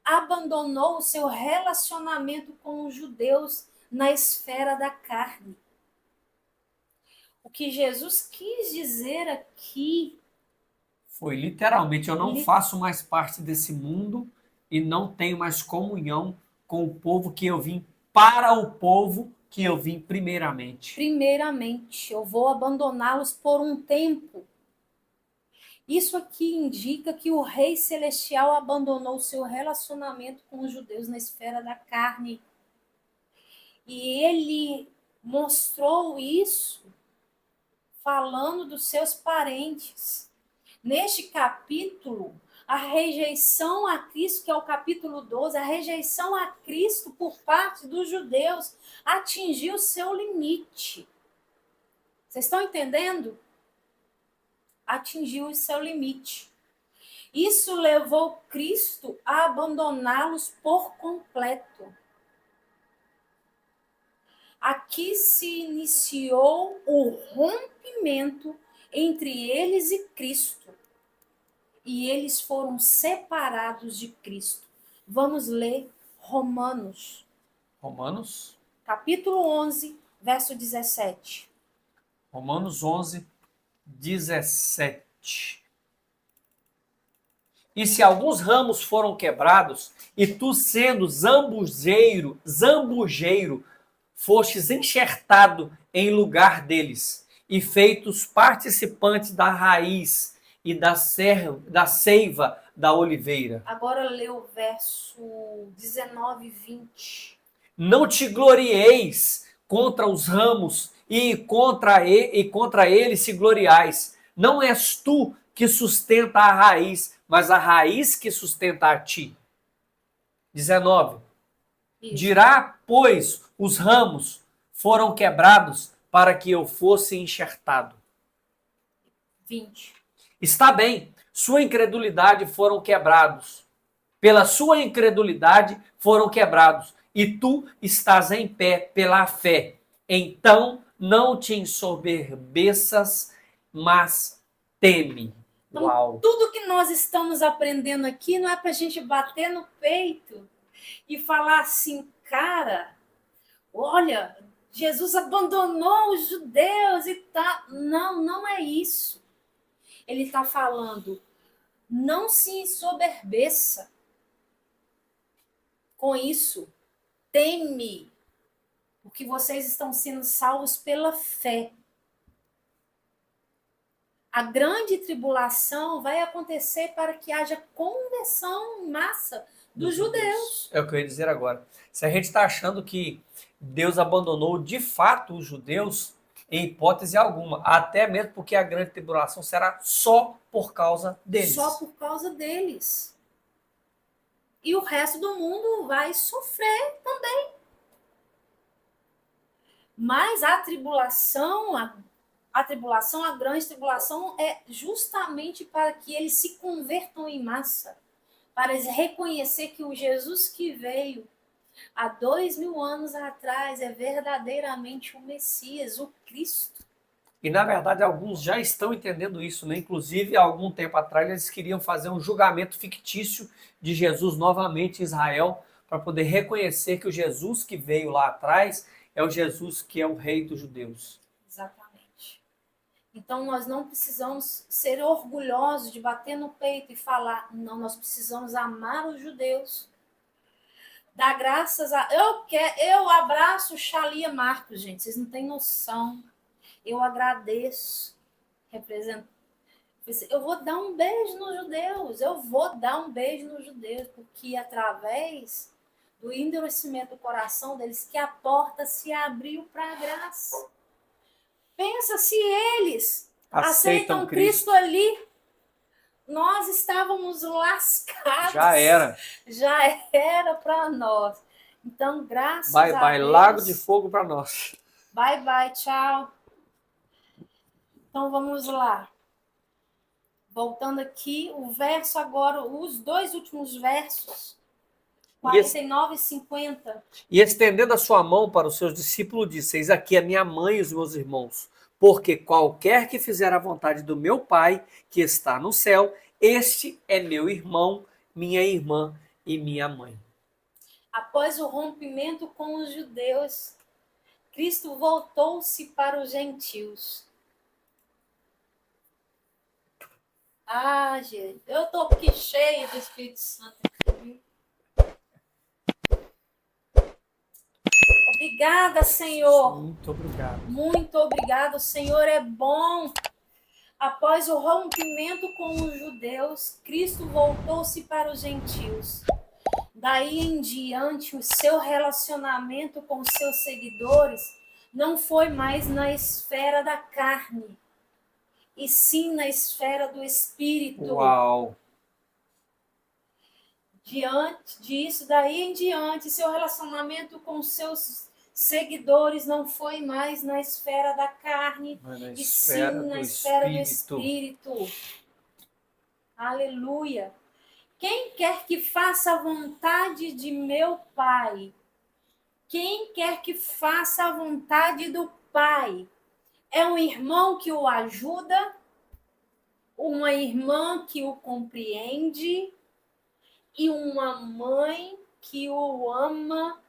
abandonou o seu relacionamento com os judeus na esfera da carne. O que Jesus quis dizer aqui foi literalmente: eu não faço mais parte desse mundo e não tenho mais comunhão com o povo que eu vim, para o povo que eu vim primeiramente. Primeiramente, eu vou abandoná-los por um tempo. Isso aqui indica que o Rei Celestial abandonou seu relacionamento com os judeus na esfera da carne. E ele mostrou isso falando dos seus parentes. Neste capítulo, a rejeição a Cristo, que é o capítulo 12, a rejeição a Cristo por parte dos judeus atingiu seu limite. Vocês estão entendendo? Atingiu o seu limite. Isso levou Cristo a abandoná-los por completo. Aqui se iniciou o rompimento entre eles e Cristo. E eles foram separados de Cristo. Vamos ler Romanos. Romanos? Capítulo 11, verso 17. Romanos 11, 17. E se alguns ramos foram quebrados, e tu sendo zambujeiro, fostes enxertado em lugar deles, e feitos participantes da raiz e da seiva da oliveira. Agora lê o verso 19 e 20. Não te glorieis contra os ramos e contra ele se gloriais. Não és tu que sustenta a raiz, mas a raiz que sustenta a ti. 19. Isso. Dirá, pois, os ramos foram quebrados para que eu fosse enxertado. 20. Está bem, sua incredulidade foram quebrados. Pela sua incredulidade foram quebrados. E tu estás em pé pela fé. Então não te ensoberbeças, mas teme. Então, Uau! tudo que nós estamos aprendendo aqui não é para a gente bater no peito e falar assim, cara, olha, Jesus abandonou os judeus e tá. Não, não é isso. Ele está falando, não se ensoberbeça com isso. Teme, porque vocês estão sendo salvos pela fé. A grande tribulação vai acontecer para que haja conversão em massa dos judeus. É o que eu ia dizer agora. Se a gente está achando que Deus abandonou de fato os judeus, em hipótese alguma, até mesmo porque a grande tribulação será só por causa deles. Só por causa deles. E o resto do mundo vai sofrer também. Mas a tribulação, a grande tribulação é justamente para que eles se convertam em massa, para eles reconhecer que o Jesus que veio há 2000 anos atrás é verdadeiramente o Messias, o Cristo. E, na verdade, alguns já estão entendendo isso, né? Inclusive, há algum tempo atrás, eles queriam fazer um julgamento fictício de Jesus novamente em Israel, para poder reconhecer que o Jesus que veio lá atrás é o Jesus que é o rei dos judeus. Exatamente. Então, nós não precisamos ser orgulhosos de bater no peito e falar, não, nós precisamos amar os judeus. Dar graças a... Eu abraço Xalia Marcos, gente, vocês não têm noção. Eu agradeço. Eu vou dar um beijo nos judeus, porque através do endurecimento do coração deles que a porta se abriu para a graça. Pensa se eles aceitam Cristo ali, nós estávamos lascados. Já era para nós. Então, graças a Deus. Bye, lago de fogo para nós. Bye, tchau. Então, vamos lá. Voltando aqui, o verso agora, os dois últimos versos, 49 e 50. E estendendo a sua mão para os seus discípulos, disse, eis aqui a minha mãe e os meus irmãos, porque qualquer que fizer a vontade do meu Pai, que está no céu, este é meu irmão, minha irmã e minha mãe. Após o rompimento com os judeus, Cristo voltou-se para os gentios. Ah, gente, eu estou aqui cheia do Espírito Santo. Obrigada, Senhor. Muito obrigado. Muito obrigado, o Senhor é bom. Após o rompimento com os judeus, Cristo voltou-se para os gentios. Daí em diante, o seu relacionamento com seus seguidores não foi mais na esfera da carne, e sim na esfera do Espírito. Uau! Diante disso, daí em diante, seu relacionamento com seus seguidores não foi mais na esfera da carne, e sim na esfera do Espírito. Aleluia! Quem quer que faça a vontade de meu Pai, quem quer que faça a vontade do Pai, é um irmão que o ajuda, uma irmã que o compreende e uma mãe que o ama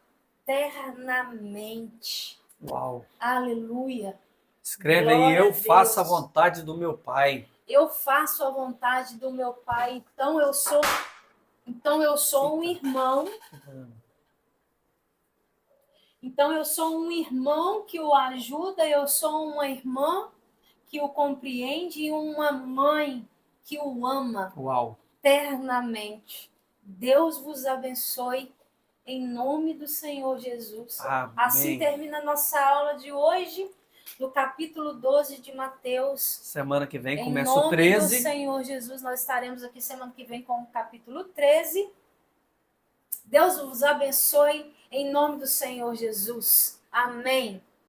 eternamente. Uau! Aleluia! Escreve aí, eu faço a vontade do meu Pai. Eu faço a vontade do meu Pai, então eu sou um irmão. Então, eu sou um irmão que o ajuda, eu sou uma irmã que o compreende e uma mãe que o ama. Uau! eternamente. Deus vos abençoe em nome do Senhor Jesus. Amém. Assim termina a nossa aula de hoje, no capítulo 12 de Mateus. Semana que vem Em começa o nome 13. do Senhor Jesus, nós estaremos aqui semana que vem com o capítulo 13. Deus vos abençoe em nome do Senhor Jesus. Amém.